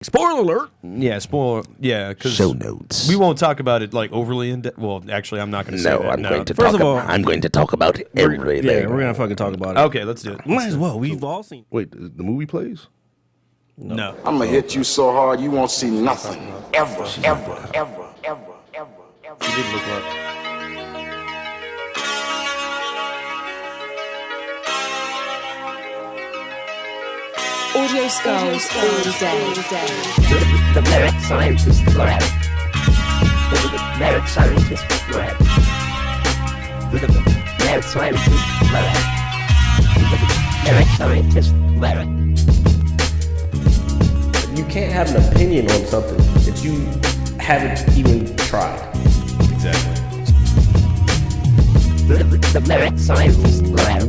Spoiler alert. Yeah, spoiler. Yeah, because show notes. we won't talk about it like overly in depth. Well, actually, I'm not going to say that. I'm going to First talk. of all, I'm going to talk about everything. Yeah, we're gonna fucking talk about it. Okay, let's do it. Might as well. We've all seen. Wait, the movie plays? No. I'm gonna hit you so hard you won't see nothing. Ever. She did look up. Audio skulls all day. The merit scientist lab. The merit scientist lab. The merit scientist lab. The merit scientist lab. You can't have an opinion on something that you haven't even tried. Exactly. The merit scientist lab.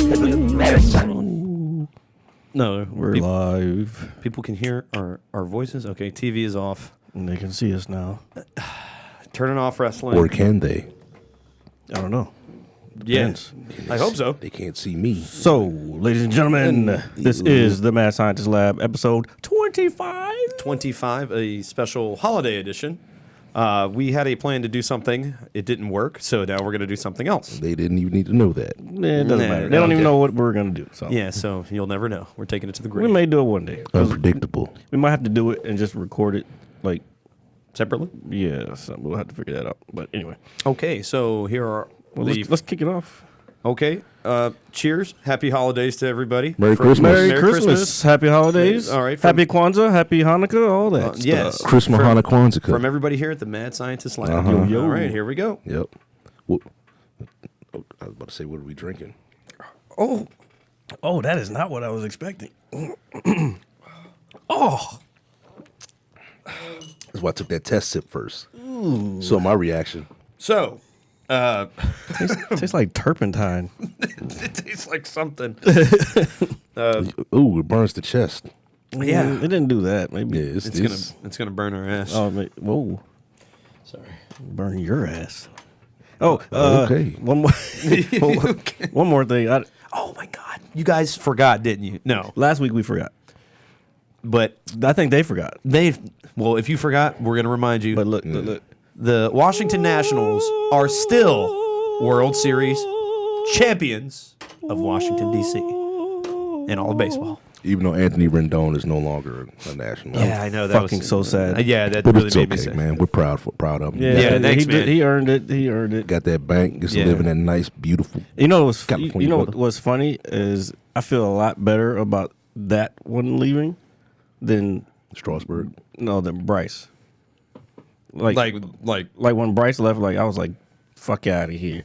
The merit scientist. No, We're live. people can hear our voices. Okay, TV is off. And they can see us now. Turning off wrestling. Or can they? I don't know. Yes, I hope so. They can't see me. So, ladies and gentlemen, this is the Mad Scientist Lab, episode 25. 25, a special holiday edition. We had a plan to do something. It didn't work, so now we're going to do something else. They didn't even need to know that. It doesn't matter. They don't okay. even know what we're gonna do. So Yeah, so you'll never know. We're taking it to the we grave. may do it one day. Unpredictable. We might have to do it and just record it. Like, Separately? yeah, so we'll have to figure that out. But anyway, Okay, so here are well, the... let's kick it off. Okay, cheers. Happy holidays to everybody. Merry Christmas. Merry Christmas. Happy holidays. All right, Happy Kwanzaa. Happy Hanukkah. All that. stuff. Yes. Christmas, From- Hanukkah, Kwanzaa. From everybody here at the Mad Scientist Lab. Uh-huh. Yo. All right, here we go. Yep. What, I was about to say, what are we drinking? Oh, that is not what I was expecting. That's why I took that test sip first. So my reaction. So, Tastes like turpentine. it tastes like something. Ooh, it burns the chest. Yeah. It didn't do that. Maybe. Yeah, It's gonna burn our ass. Whoa. Sorry. Burn your ass. Oh, okay. One more. One more thing. Oh my God, you guys forgot, didn't you? No, Last week we forgot. but I think they forgot. well, if you forgot, we're gonna remind you. But look. The Washington Nationals are still World Series champions of Washington, D.C. and all of baseball. Even though Anthony Rendon is no longer a national. Yeah, I know that Fucking was so sad. Yeah, that But really it's made me okay, sad. man. We're proud of him. Yeah, thanks, man. He earned it. He earned it. Got that bank. Gets Yeah. to live in that nice, beautiful. You know what's California weather. what's funny is I feel a lot better about that one leaving than Strasburg. than Bryce. like Like when Bryce left, like I was like, "Fuck out of here."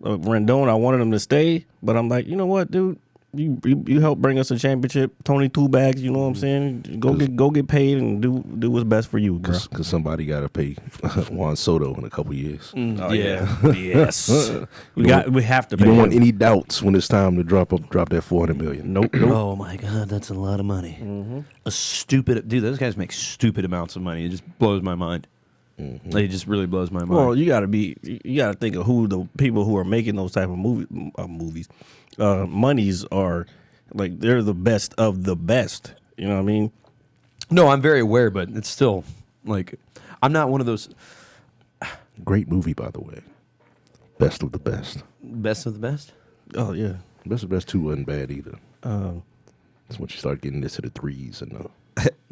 Rendon, I wanted him to stay, but I'm like, you know what, dude, you helped bring us a championship, Tony Two Bags. You know what I'm saying? Go get paid and do what's best for you, bro. Because somebody got to pay Juan Soto in a couple years. Oh, yeah. yes. we have to You pay don't want him. any doubts when it's time to drop that $400 million. Nope. Oh my God, that's a lot of money. A stupid dude. Those guys make stupid amounts of money. It just blows my mind. It just really blows my mind. Well, you gotta think of who the people who are making those type of movies, monies are, like they're the best of the best. You know what I mean? No, I'm very aware, but it's still like I'm not one of those Great movie, by the way. Best of the best. best of the best. Oh yeah. Best of the best 2 wasn't bad either. That's when you start getting into the threes and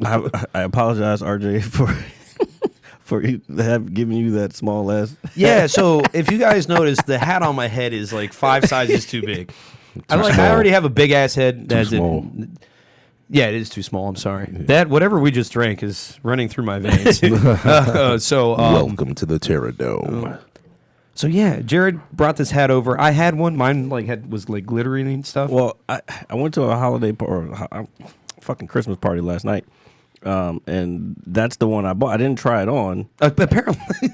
I apologize, RJ, for giving you that small ass. Yeah, so if you guys notice, the hat on my head is like 5 sizes too big. I small. already have a big ass head. Too small. Yeah, it is too small. I'm sorry. That whatever we just drank is running through my veins. welcome to the Terra Dome. So yeah, Jared brought this hat over. I had one. Mine was like glittery and stuff. Well, I went to a holiday fucking Christmas party last night. And that's the one I bought. I didn't try it on. Apparently,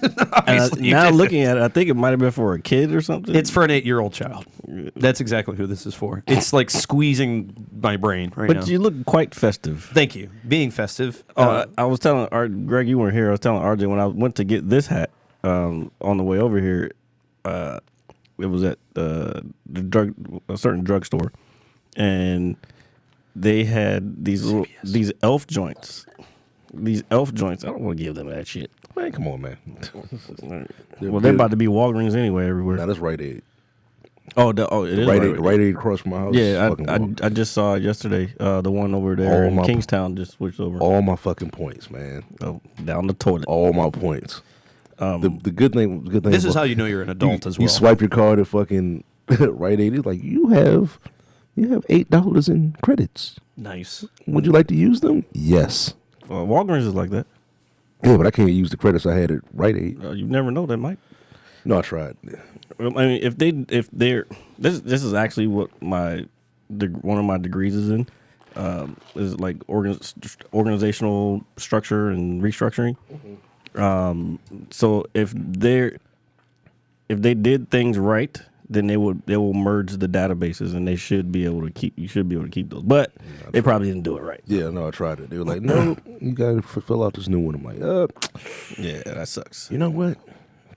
And now looking at it, I think it might have been for a kid or something. it's for an 8-year-old child. That's exactly who this is for. It's like squeezing my brain right now. But you look quite festive. Thank you. Being festive. I was telling Greg, you weren't here. I was telling RJ when I went to get this hat on the way over here. It was at a certain drugstore, and they had these elf joints. These elf joints. I don't want to give them that shit. Man, come on, man. Well, they're about to be Walgreens anyway everywhere. Now that's Rite Aid. It is Rite Aid across from my house. Yeah, I just saw it yesterday. The one over there in Kingstown just switched over. All my fucking points, man. Oh, down the toilet. All my points. The good thing. This is how you know you're an adult as well. You swipe your card at fucking Rite Aid. It's like you have $8 in credits. Nice. Would you like to use them? Yes. Walgreens is like that. Yeah, but I can't use the credits I had at Rite Aid. You never know that, Mike. No, I tried. I mean, if they're this is actually what one of my degrees is in, is like organizational structure and restructuring. So if they did things right, then they will merge the databases and you should be able to keep those. But they probably didn't do it right. Yeah, no, I tried it. They were like, no, you got to fill out this new one. I'm like, yeah, that sucks. You know what?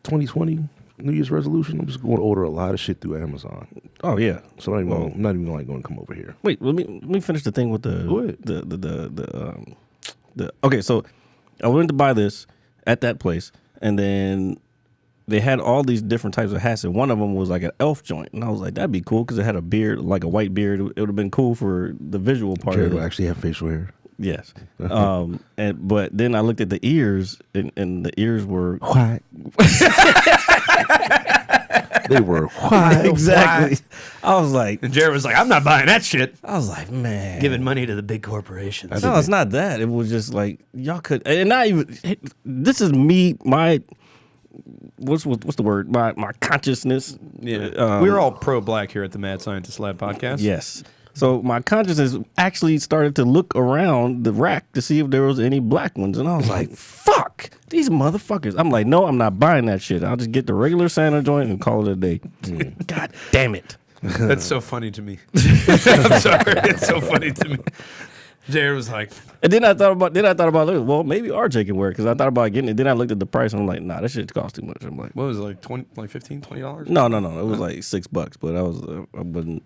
2020 New Year's resolution. I'm just going to order a lot of shit through Amazon. Oh yeah. So I'm not even going to come over here. Wait, let me finish the thing with okay. So I went to buy this at that place, and then they had all these different types of hats, and one of them was like an elf joint, and I was like, that'd be cool because it had a beard, like a white beard. It would have been cool for the visual part. Jared of will it. actually have facial hair. Yes. But then I looked at the ears, and the ears were white. They were white. Exactly. I was like, And Jared was like, I'm not buying that shit. I was like, man, Giving money to the big corporations. No, it's not that. It was just like y'all could, and not even. This is me. My what's the word? My consciousness. Yeah, we're all pro-black here at the Mad Scientist Lab podcast. Yes. So my consciousness actually started to look around the rack to see if there was any black ones, and I was like, "Fuck these motherfuckers!" I'm like, "No, I'm not buying that shit. I'll just get the regular Santa joint and call it a day." God damn it! That's so funny to me. I'm sorry, it's so funny to me. Jared was like, and then I thought about it. Well, maybe RJ can wear it because I thought about getting it. Then I looked at the price and I'm like, nah, that shit costs too much. I'm like, what was it, like $15-$20? No. It was like $6, but I wasn't.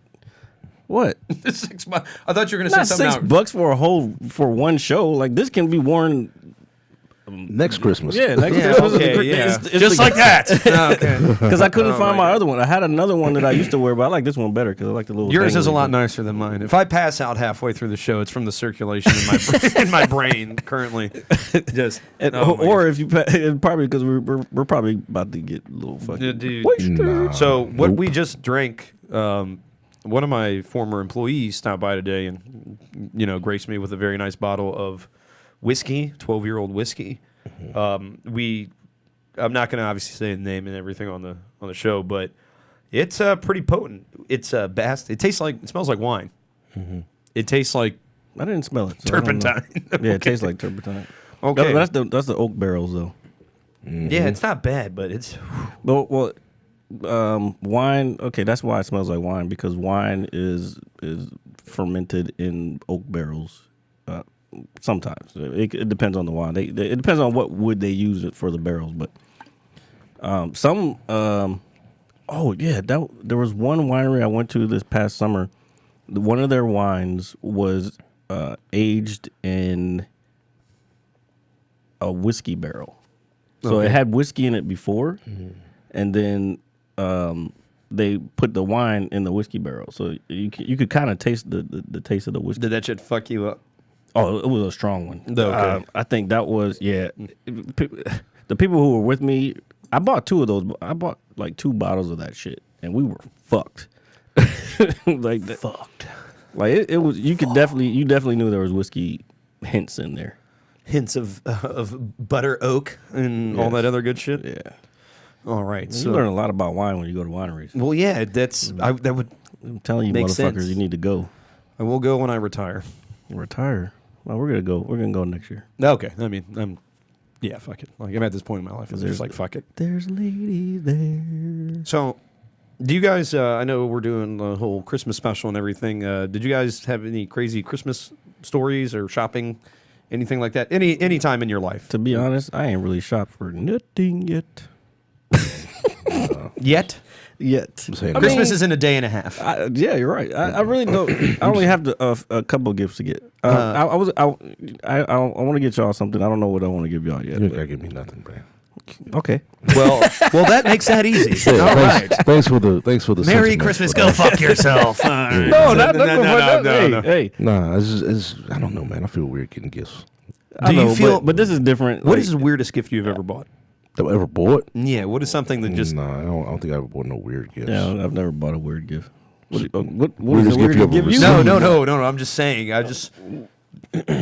What? $6. I thought you were gonna Not say something $6 for one show. Like this can be worn next Christmas. Yeah, next Yeah, Christmas. okay, yeah. It's Just like that. Okay. Because I couldn't find my other one. I had another one that I used to wear, but I like this one better because I like the little. Yours is a dangly lot thing. nicer than mine. If I pass out halfway through the show, it's from the circulation in my brain currently. Just Or if you probably because we're probably about to get a little fucking. Dude. So what we just drank. One of my former employees stopped by today and graced me with a very nice bottle of whiskey, 12-year-old whiskey. I'm not going to obviously say the name and everything on the show, but it's pretty potent. It's it smells like wine. Mm-hmm. It tastes like I didn't smell it. So turpentine. Yeah, it tastes like turpentine. Okay, that's the oak barrels though. Mm-hmm. Yeah, it's not bad, but it's well. Wine. Okay, that's why it smells like wine because wine is fermented in oak barrels. Sometimes it depends on the wine. It depends on what wood they use it for the barrels. But there was one winery I went to this past summer. One of their wines was aged in a whiskey barrel. So it had whiskey in it before, and then they put the wine in the whiskey barrel. So you could kind of taste the taste of the whiskey. Did that shit fuck you up? Oh, it was a strong one. Okay. I think that was the people who were with me. I bought 2 of those. I bought like 2 bottles of that shit, and we were fucked. Fucked. Like it was. You definitely knew there was whiskey hints in there. Hints of butter oak and all that other good shit. Yeah. All right. You learn a lot about wine when you go to wineries. Well, yeah, that would. I'm telling you, Makes motherfuckers, sense. you need to go. I will go when I retire. Retire. Well, we're gonna go. We're gonna go next year. Okay. I mean, yeah, fuck it. Like I'm at this point in my life. I'm just like, fuck it. There's a lady there. So, do you guys? I know we're doing the whole Christmas special and everything. Did you guys have any crazy Christmas stories or shopping, anything like that? Any time in your life? To be honest, I ain't really shopped for nothing yet. Yet. Yet. saying I Christmas mean, is in a day and a half. yeah, you're right. I really don't. I only have a couple of gifts to get. I want to get y'all something. I don't know what I want to give y'all yet. You ain't gotta give me nothing, man. Okay. well, that makes that easy. Yeah, All right. thanks for the Merry sentiment, Christmas. but, Go fuck yourself. No, no. Hey, Nah, it's I don't know, man. I feel weird getting gifts I Do you know, feel- But this is different. What like, is the weirdest gift you've ever bought? that I ever bought. Yeah, what is something that just... Nah, I don't think I ever bought no weird gifts. Yeah, I've never bought a weird gift. What is Weirdest the gift you weirdest ever gift you? received? No. I'm just saying.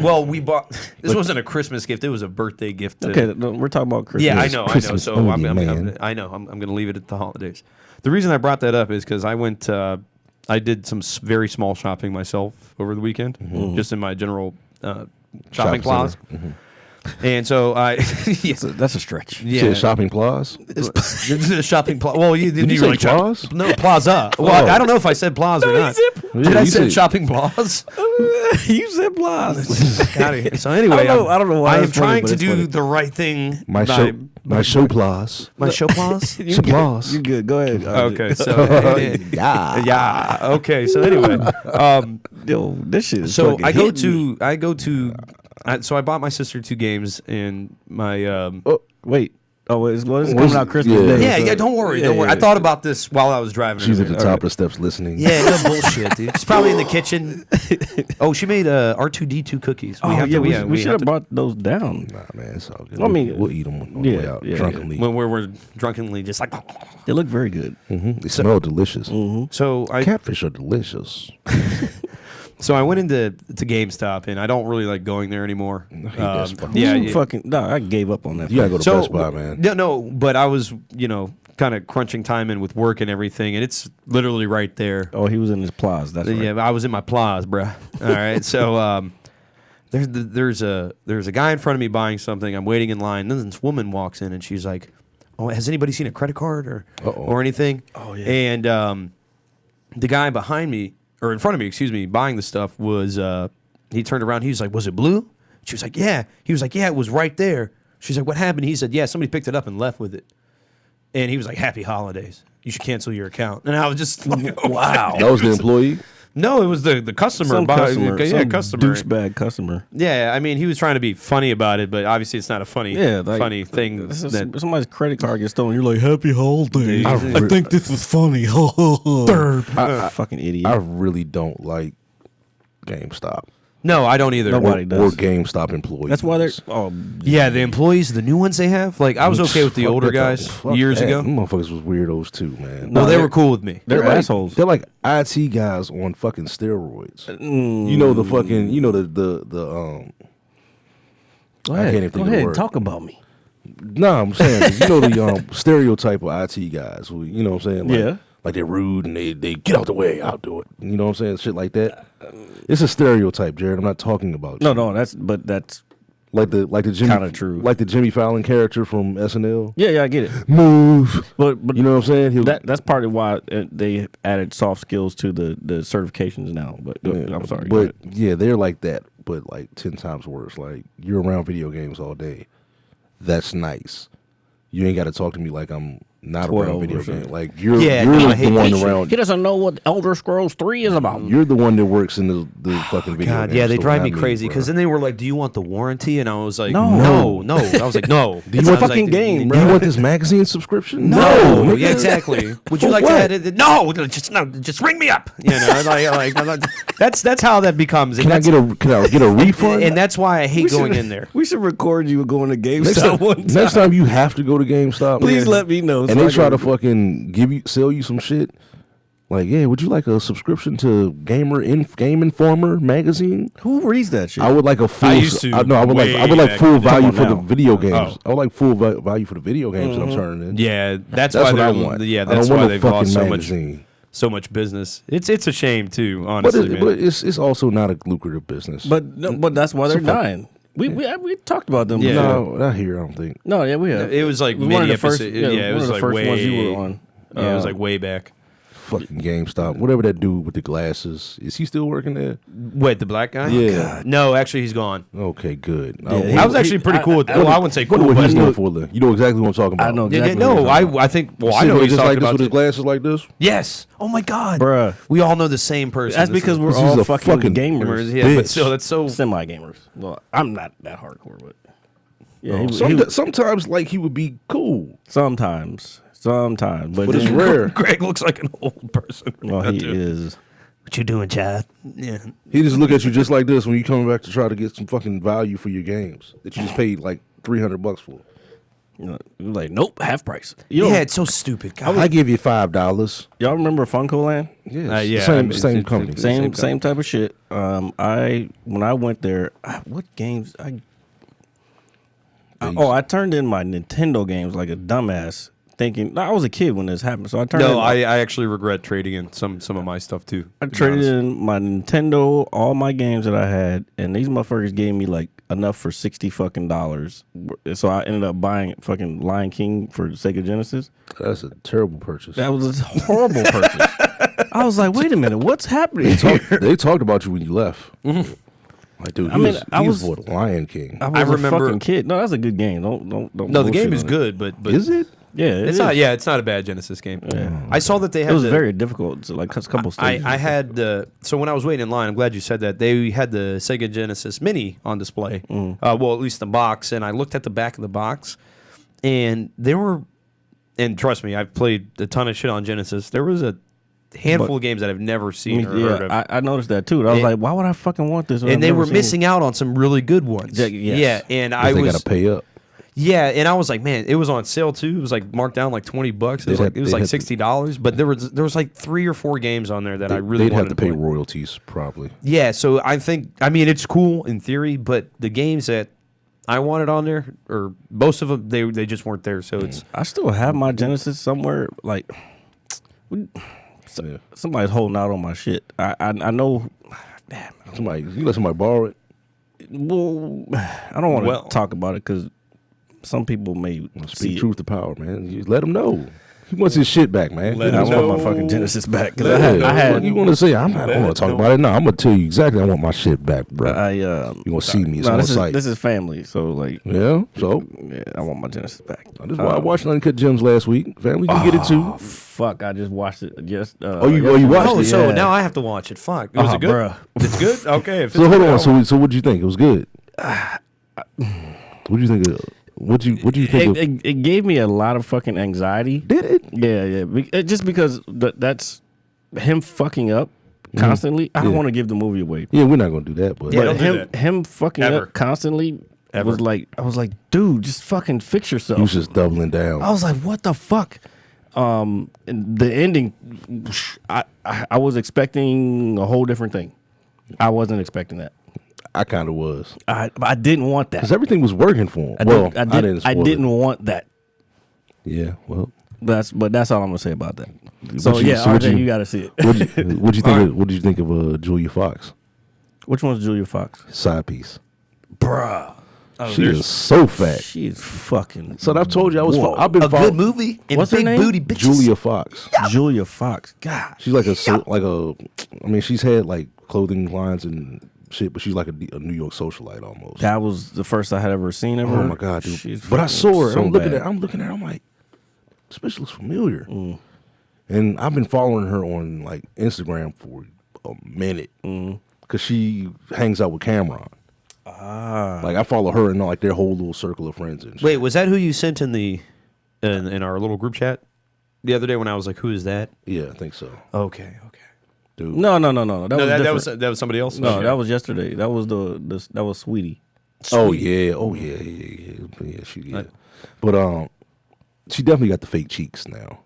Well, we bought... This wasn't a Christmas gift. It was a birthday gift. Okay, no, we're talking about Christmas. Yeah, I know. Christmas So only, I'm man. going to leave it at the holidays. The reason I brought that up is because I did some very small shopping myself over the weekend, just in my general shopping plaza. And so That's a stretch. You said shopping plaza? the shopping plaza. Well, you didn't you even say plaza? No, plaza. Well, I don't know if I said plaza or not. Did I you say said- shopping plaza? You said Blas. So anyway, I don't know why I am that's funny, trying but to it's do funny. the right thing. My show plaza. My show plaza. You Applause. You good? Go ahead. Okay, so yeah. Okay, so anyway, Yo, this shit is so fucking I go hitting me. to, so I bought my sister 2 games and my Oh, wait. Oh, it's coming out Christmas yeah. Day. yeah. so- Don't worry. Yeah, I thought about this while I was driving. She's her at the there. top of the steps listening. Yeah, no bullshit, dude. She's probably in the kitchen. Oh, she made R2D2 cookies. Oh, yeah, we should have brought those down. Nah, man, it's all good. I mean, we'll eat them on the way out drunkenly. when we're drunkenly just like. They look very good. They smell delicious. So Catfish are delicious. So I went into GameStop, and I don't really like going there anymore. that spot. I gave up on that. You gotta go to So Best Buy, man. no, but I was kind of crunching time in with work and everything, and it's literally right there. Oh, he was in his plaza. That's right. Yeah, I was in my plaza, bruh. All right, so there's a guy in front of me buying something. I'm waiting in line. Then this woman walks in, and she's like, "Oh, has anybody seen a credit card or anything?" Oh, yeah. And the guy behind me, or in front of me, excuse me, buying the stuff was he turned around. He was like, "Was it blue?" She was like, "Yeah." He was like, "Yeah, it was right there." She's like, "What happened?" He said, "Yeah, somebody picked it up and left with it." And he was like, "Happy holidays. You should cancel your account." And I was just like, "Wow." That was the employee. No, it was the customer. Some customer, customer. douchebag customer. Yeah, I mean, he was trying to be funny about it, but obviously it's not a funny, funny thing. Somebody's credit card gets stolen. You're like, "Happy holidays." I think this is funny. Fucking idiot. I really don't like GameStop. No, I don't either. Nobody does. Or GameStop employees. That's why they're. Oh, Yeah, the employees, the new ones they have. Like, I was okay with the Fuck older that, guys fuck years that. ago. Them motherfuckers was weirdos too, man. No, they they're- were cool with me. they're like, assholes. They're like IT guys on fucking steroids. Mm. You know the fucking. You know the Go I ahead. can't even think Go of the ahead. word. Talk about me. Nah, I'm saying you know the stereotype of IT guys. Who, you know what I'm saying? Like, Yeah. Like they're rude and they get out the way. I'll do it. You know what I'm saying? Shit like that. It's a stereotype, Jared. I'm not talking about. No, you. no, that's Like the Jimmy, Kinda true. Like the Jimmy Fallon character from SNL. yeah, I get it. Move. But You know what I'm saying? that's partly why they added soft skills to the certifications now. But I'm sorry. go But ahead. yeah, they're like that, but like 10 times worse. Like you're around video games all day. That's nice. You ain't got to talk to me like I'm not 12 around video or something. games. Like you're Yeah, you're no, I the hate one that shit. around. He doesn't know what Elder Scrolls 3 is about. You're the one that works in the fucking video. God, game yeah, they store, drive not me crazy bro. because then they were like, "Do you want the warranty?" And I was like, No. no." I was like, "No." It's I a was fucking like, game, Do bro. you want this magazine subscription? No, nigga. yeah, exactly. Would you For like what? to add it? No, just ring me up. You know, like that's how that becomes. Can I get a refund? And that's why I hate going in there. We should record you going to next GameStop time, one time. next time you have to go to GameStop. Please man, let me know. And they try to fucking sell you some shit. Like, yeah, would you like a subscription to Game Informer magazine? Who reads that shit? I would like a full. I used to I would way like back. full value on for the now. video games. Oh. I would like full value for the video games that I'm turning in. Yeah, that's That's why what I they're. want. Yeah, I that's don't why want they've no lost fucking so magazine. much business. It's a shame too, But, honestly, man. it's also not a lucrative business. but that's why they're So fuck- dying. We talked about them. Yeah. before. no, not here. I don't think. No, yeah, we have. It was like One of many the first. episodes. Yeah, it one was of the like first way. ones you were on. Yeah, it was like way back. Fucking GameStop. Whatever that dude with the glasses. Is he still working there? Wait, the black guy? Yeah. No, actually, he's gone. Okay, good. Yeah, I was actually pretty cool with that. Well, I wouldn't say What cool, what but he's doing for the? You know exactly what I'm talking about. I know Yeah, exactly. no, what you're talking about. I think. Well, I Sitting know there he's just talking like this about. with his glasses like this. Yes. Oh my God, Bruh. We all know the same person. That's This because is- we're This all is a fucking fucking gamers. Yeah, but bitch. still, that's so. Semi gamers. Well, I'm not that hardcore, but yeah, he Sometimes like he would be cool, sometimes, but but it's then- rare. Greg looks like an old person. Well, he is. What you doing, Chad? Yeah. He just look at you just like this when you coming back to try to get some fucking value for your games that you just paid like $300 for. You know, like, nope, half price. You know, Yeah, it's so stupid. God. I give you $5. y'all remember Funko Land? Yes, yeah, same I mean, same it's- company. Same type of shit. When I went there, what games I turned in my Nintendo games like a dumbass, thinking I was a kid when this happened. So I turned. No, in, I actually regret trading in some of my stuff too. I to be traded honest. in my Nintendo, all my games that I had, and these motherfuckers gave me like enough for $60 fucking. So I ended up buying fucking Lion King for Sega Genesis. That's a terrible purchase. That was a horrible purchase. I was like, wait a minute, what's happening here? They talked about you when you left. Like, dude, I mean, I he was was- for the Lion King. I was remember- a fucking kid. No, that's a good game. Don't. No, the bullshit game is on it. good, but Is it? Yeah, it It's is. not. Yeah, it's not a bad Genesis game. I saw that they had. It was the- very difficult. So like a couple stages. I had the so when I was waiting in line, I'm glad you said that. They had the Sega Genesis Mini on display. Mm. Well, at least the box, and I looked at the back of the box, and there were, and trust me, I've played a ton of shit on Genesis. There was a handful of games that I've never seen or heard of. I noticed that too. I was And- like, why would I fucking want this? when I've and they never were seen missing out on some really good ones. Yeah, yes. Yeah, and I They was got to pay up. yeah, and I was like, man, it was on sale too. It was like marked down like $20. It was They'd like have- it was they'd like have to- $60. But there was like 3 or 4 games on there that I really They'd have wanted to pay play. royalties probably. Yeah, so I mean it's cool in theory, but the games that I wanted on there, or most of them, they just weren't there. So it's I still have my Genesis somewhere. Like, Yeah. somebody's holding out on my shit. I know. Somebody, you let somebody borrow it. Well, I don't want to Well- talk about it because some people may see Speak it. truth to power, man. You let him know. He wants his shit back, man. I want my fucking Genesis back. 'Cause Yeah, I had you want to say I'm not going to talk about it. No, I'm gonna tell you exactly. I want my shit back, bro. You gonna see me? It's no, on this site. is family. So like, Yeah. So yeah, I want my Genesis back. that's why I watched Uncut Gems last week. Family can get it too. Fuck, I just watched it. Just you yesterday. watched oh, it? so Yeah. now I have to watch it. Fuck, was it good? Bruh. It's good. Okay. If So it's hold good, on. I'll- So what did you think? It was good. What do you think? What do you think? It gave me a lot of fucking anxiety. Did it? Yeah. Just because that's him fucking up constantly. I don't Yeah. want to give the movie away. Yeah, we're not gonna do that. But Yeah, But don't do that. him fucking Ever. up constantly Ever. was like, I was like, dude, just fucking fix yourself. he was just doubling down. I was like, what the fuck? And the ending, I was expecting a whole different thing. I wasn't expecting that. I kind of was I didn't want that. because everything was working for him. I didn't. I spoil didn't it. want that. Yeah. Well. That's all I'm gonna say about that. So What you- yeah, so what RJ, you- you got to see it. What did you think? What did you think of Julia Fox Which one's Julia Fox? side piece? Bruh, She is so fat. she is fucking. So I've told you Whoa. I've been a following good movie and What's her big name? booty bitches. Julia Fox. Julia Fox. God, She's like I mean, she's had like clothing lines and shit, but she's like a New York socialite almost. that was the first I had ever seen of her. Oh my god, dude! She's But I fucking saw her. so I'm looking bad. at. I'm looking at. her, I'm like, this bitch looks familiar. And I've been following her on like Instagram for a minute because she hangs out with Cameron. Like I follow her and like their whole little circle of friends and shit. Wait, was that who you sent in the in our little group chat the other day when I was like, "Who is that?" Yeah, I think so, Okay. dude. No. That No, was that different. was somebody else. No, Okay. that was yesterday. That was that was Sweetie. Oh yeah, she yeah. But she definitely got the fake cheeks now.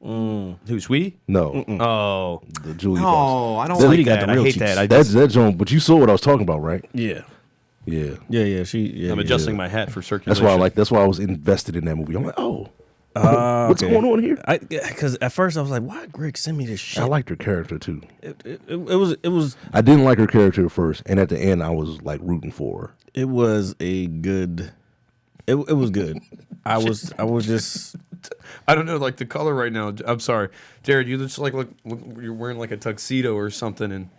Who, Sweetie? No, Oh, the Julia no, Fox. I don't Sweetie like got that. the I real hate cheeks. that. I That's just, that joint. But you saw what I was talking about, right? Yeah. Yeah. Yeah. I'm adjusting my hat for circulation. That's why I like. That's why I was invested in that movie. I'm like, oh, what's okay. going on here? Because at first I was like, why Greg send me this shit? I liked her character too. It was I didn't like her character at first, and at the end, I was like rooting for her. it was a good. It was good. I was just I don't know, like the color right now. I'm sorry, Jared. You just like look you're wearing like a tuxedo or something, and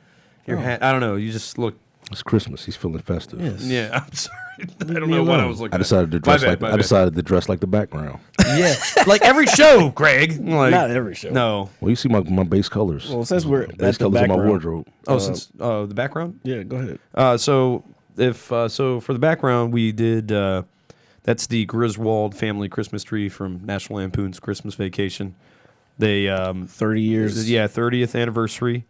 your hat. I don't know. You just look. It's Christmas. He's feeling festive. Yes. Yeah, I'm sorry. I don't know what I was looking. I decided to at. dress My like bad, I decided to dress like the background. Yeah, like every show, Greg. Like, Not every show. No. Well, you see my base colors. Well, since we're base at the colors in my background, wardrobe. Oh, since the background. Yeah, go ahead. So for the background, we did. That's the Griswold family Christmas tree from National Lampoon's Christmas Vacation. They 30 years. Yeah, 30th anniversary.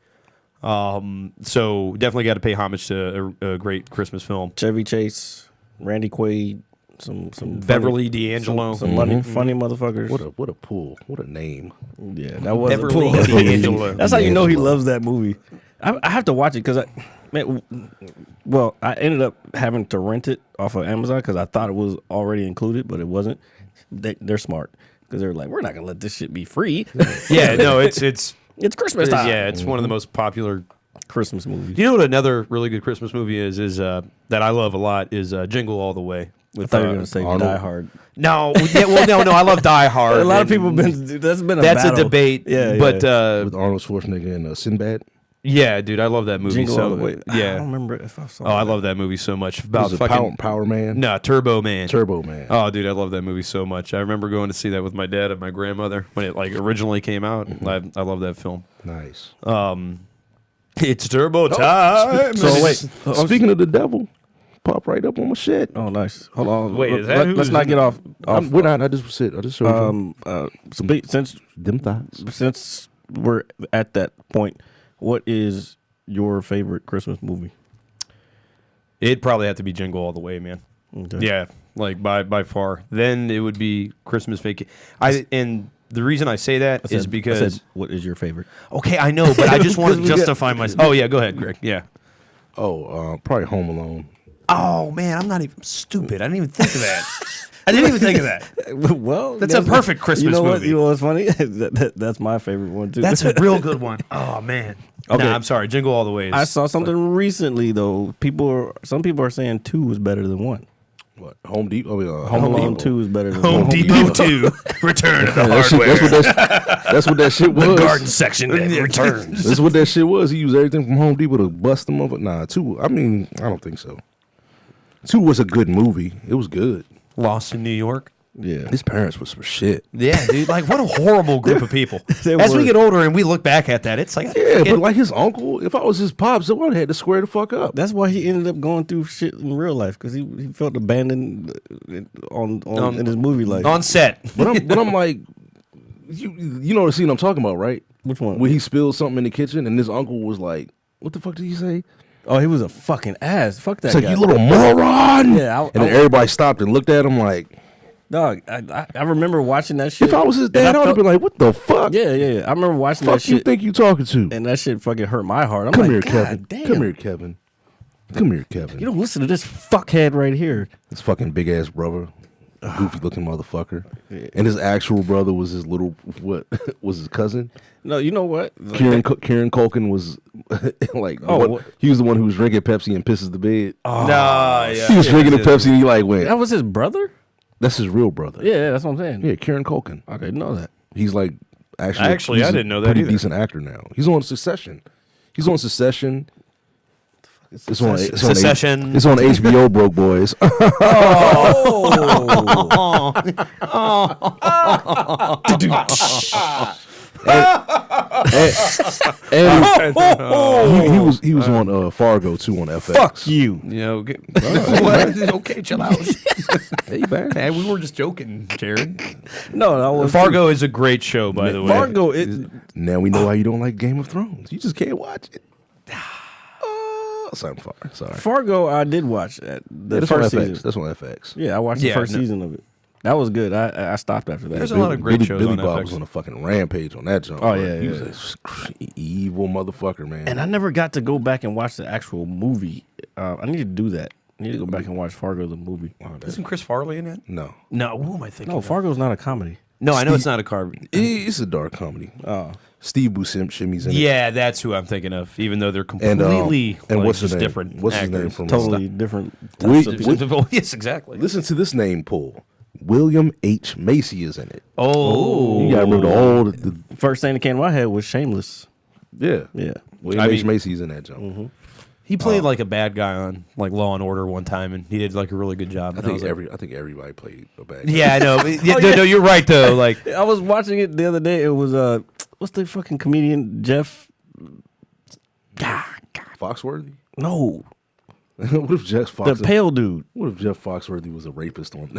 So definitely got to pay homage to a great Christmas film. Chevy Chase, Randy Quaid, some Beverly funny, D'Angelo. some funny motherfuckers. What a pool. What a name. Yeah, that was Beverly a pool. D'Angelo. That's how you know he loves that movie. I have to watch it because I ended up having to rent it off of Amazon because I thought it was already included, but it wasn't. They're smart because they're like, we're not gonna let this shit be free. Yeah, no, it's Christmas time. yeah, it's one of the most popular Christmas movies. You know what another really good Christmas movie is that I love a lot is Jingle All the Way. I thought you were gonna say Die Hard. No, no, I love Die Hard. A lot of people that's been a battle. debate. Yeah, but with Arnold Schwarzenegger and Sinbad. yeah, dude, I love that movie. Jingle so All the Way. yeah, I don't remember if I saw. I love that movie so much. About Was it fucking Power Man? no Turbo Man. Turbo Man. Oh, dude, I love that movie so much. I remember going to see that with my dad and my grandmother when it like originally came out. I love that film. Nice. It's Turbo time. So wait, speaking of the devil, pop right up on my shit. Oh, nice. Hold on. Wait, is that let's not get off. We're not. I just showed you. Since Them thoughts. since we're at that point, what is your favorite Christmas movie? It'd probably have to be Jingle All the Way, man. Okay. Yeah, like by far. Then it would be Christmas Vacation. And the reason I say that is because I said, what is your favorite? okay, I know, but I just want to justify myself. Oh yeah, go ahead, Greg. Yeah. Probably Home Alone. Oh man, I'm not even stupid. I didn't even think of that. I didn't even think of that. Well, That's a perfect Christmas you know movie. What? You know what's funny? That's my favorite one too. That's a real good one. Oh man. Okay. Nah, I'm sorry. Jingle All the Way. I saw something recently though. Some people are saying 2 is better than 1. What? Home Depot. Home Alone 2 is better than Home 1. Depot 2. Return of the Hardware. That's what that shit was. The garden section that returns. That's what that shit was. He used everything from Home Depot to bust them up. Nah, 2. I mean, I don't think so. 2 was a good movie. It was good. Lost in New York. Yeah. His parents was some shit. Yeah, dude. Like, what a horrible group of people. They As we were. get older and we look back at that, it's like, Yeah, but like his uncle, if I was his pops, I would have had to square the fuck up. That's why he ended up going through shit in real life because he felt abandoned in his movie life. on set. But I'm like, you know the scene I'm talking about, right? Which one? When he spilled something in the kitchen and his uncle was like, "What the fuck did he say?" Oh, he was a fucking ass. Fuck that It's like, guy. "You little moron!" Yeah, and then everybody stopped and looked at him like, Dog, I remember watching that shit. if I was his dad, I would have been like, "What the fuck?" Yeah. I remember watching Fuck that you shit, think you talking to? and that shit fucking hurt my heart. I'm Come like, here, God Kevin. damn. Come here, Kevin. Come here, Kevin. You don't listen to this fuckhead right here. This fucking big ass brother, goofy looking motherfucker, and his actual brother was his little was his cousin. No, you know what? Kieran Culkin was like, he was the one who was drinking Pepsi and pisses the bed. Nah, yeah. He was drinking the Pepsi and he like went. That was his brother? That's his real brother. Yeah, that's what I'm saying. Yeah, Kieran Culkin. I didn't know that. He's like Actually, he's I a didn't know that pretty either. decent actor now. He's on Succession. It's on Succession. It's on HBO. Broke Boys. and he was on Fargo too on FX. Fuck you. You know, what? Okay, chill out. Hey man, Hey, we were just joking, Jared. No, that was Fargo is a great show, by the way. Fargo. now we know why you don't like Game of Thrones. You just can't watch it. Sorry. Fargo, I did watch the That's on first FX. season. That's on FX. Yeah, I watched the first season of it. That was good. I stopped after that. There's a lot of great shows Billy on Bob FX. was on a fucking rampage on that jump. Oh, bro. yeah, he yeah. was an evil motherfucker, man. And I never got to go back and watch the actual movie. I need to do that. I need to go back and watch Fargo the movie. Isn't Chris Farley in it? No, No, who am I thinking? No, Fargo's not a comedy. No, I know it's not a car. it's a dark comedy. Oh, Steve Buscemi's in it. Yeah, that's who I'm thinking of. Even though they're completely and like, what's his just name? different. What's his name actors. from totally different. We- types of people. Yes, exactly. Listen to this name pool: William H. Macy is in it. Oh, You gotta remember all the First thing that came to my head was Shameless. yeah. Yeah. William I H. mean- Macy's in that jump. he played like a bad guy on like Law and Order one time, and he did like a really good job. I And think was like, I think everybody played a bad guy. yeah, I know. No, you're right though. Like, I was watching it the other day. It was what's the fucking comedian Jeff? Foxworthy? No, What if Jeff the Fox? pale dude. What if Jeff Foxworthy was a rapist on?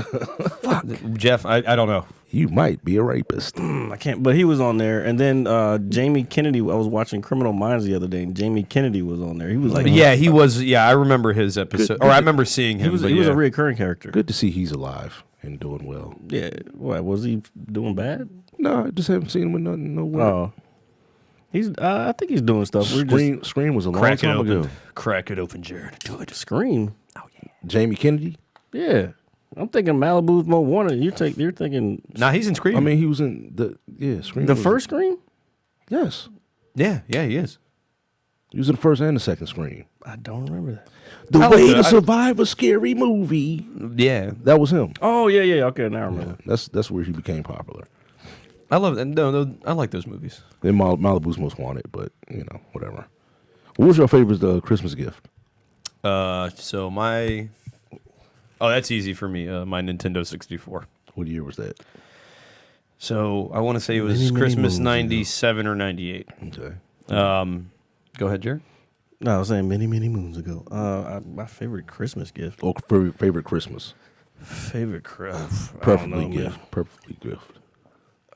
Jeff, I don't know. You might be a rapist. I can't, but he was on there. And then Jamie Kennedy. I was watching Criminal Minds the other day, and Jamie Kennedy was on there. He was like, Yeah, he was. Yeah, I remember his episode, or I remember seeing him. he was but a yeah. reoccurring character. Good to see he's alive and doing well. Yeah, what was he doing bad? No, I just haven't seen him with nothing. No work. Oh, he's. I think he's doing stuff. We're just Scream was a long Crack it time open. ago. Crack it open, Jared. Do it. Scream. Jamie Kennedy. Yeah, I'm thinking Malibu's Most Wanted. You're thinking Nah, he's in Scream. I mean, he was in Scream. the was- first Scream. Yes, yeah, he is. he was in the first and the second Scream. I don't remember that. The I way like to that. survive a scary movie. Yeah, That was him. Oh yeah. Okay, now I remember. That's where he became popular. I love that. No, I like those movies. Then Malibu's Most Wanted, but whatever. What was your favorite Christmas gift? So that's easy for me. My Nintendo 64. What year was that? So I want to say it was Many, many Christmas moons ago. 97 or 98. Okay. Go ahead, Jared. No, I was saying many moons ago. My favorite Christmas gift. Or favorite Christmas? Favorite Christmas. Preferably gift. Preferably gift.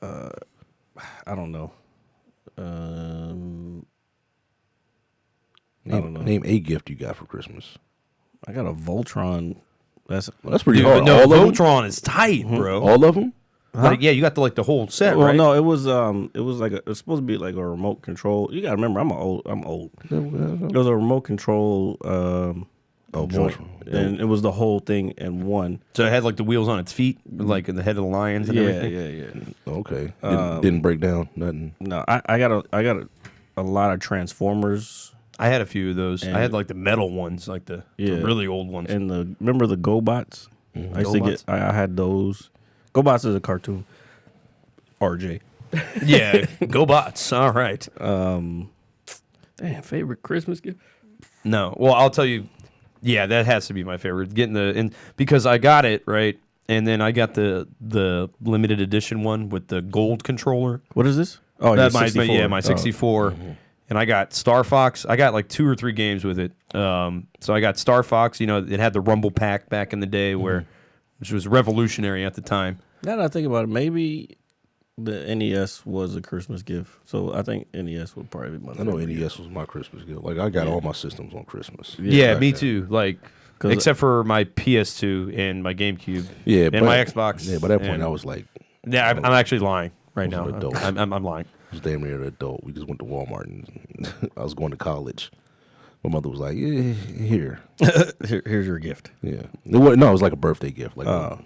I don't know. Name a gift you got for Christmas. I got a Voltron. That's Pretty Dude, hard. no, all of them? Voltron is tight, bro. All of them? Like, yeah, you got the whole set, well, right? no, it was like it was supposed to be like a remote control. You gotta remember, I'm old. It was a remote control joint, Voltron. and it was the whole thing in one. So it had like the wheels on its feet, like in the head of the lions and everything. Yeah. Okay. Didn't break down. Nothing. No, I got a lot of Transformers I had a few of those. And- I had like the metal ones, like the really old ones. and remember the GoBots. I used to GoBots? I had those. GoBots is a cartoon. RJ. Yeah, go bots. All right. Damn, favorite Christmas gift? No, well, I'll tell you. Yeah, that has to be my favorite. Because I got it right, and then I got the limited edition one with the gold controller. What is this? Oh, That's yeah, my 64. my 64. And I got Star Fox. I got like 2 or 3 games with it. So I got Star Fox. It had the Rumble Pack back in the day, which was revolutionary at the time. Now that I think about it, maybe the NES was a Christmas gift. So I think NES would probably be my I know favorite gift. NES was my Christmas gift. Like I got all my systems on Christmas. Yeah, back me then. too. Like, 'Cause- except for my PS2 and my GameCube. Yeah, and my Xbox. Yeah, by that point and- I was like, Yeah, I'm actually lying right I now. was an adult. I'm lying. I was damn near an adult. We just went to Walmart and I was going to college. My mother was like, "Yeah, here." Here's your gift. Yeah. It was like a birthday gift. Like,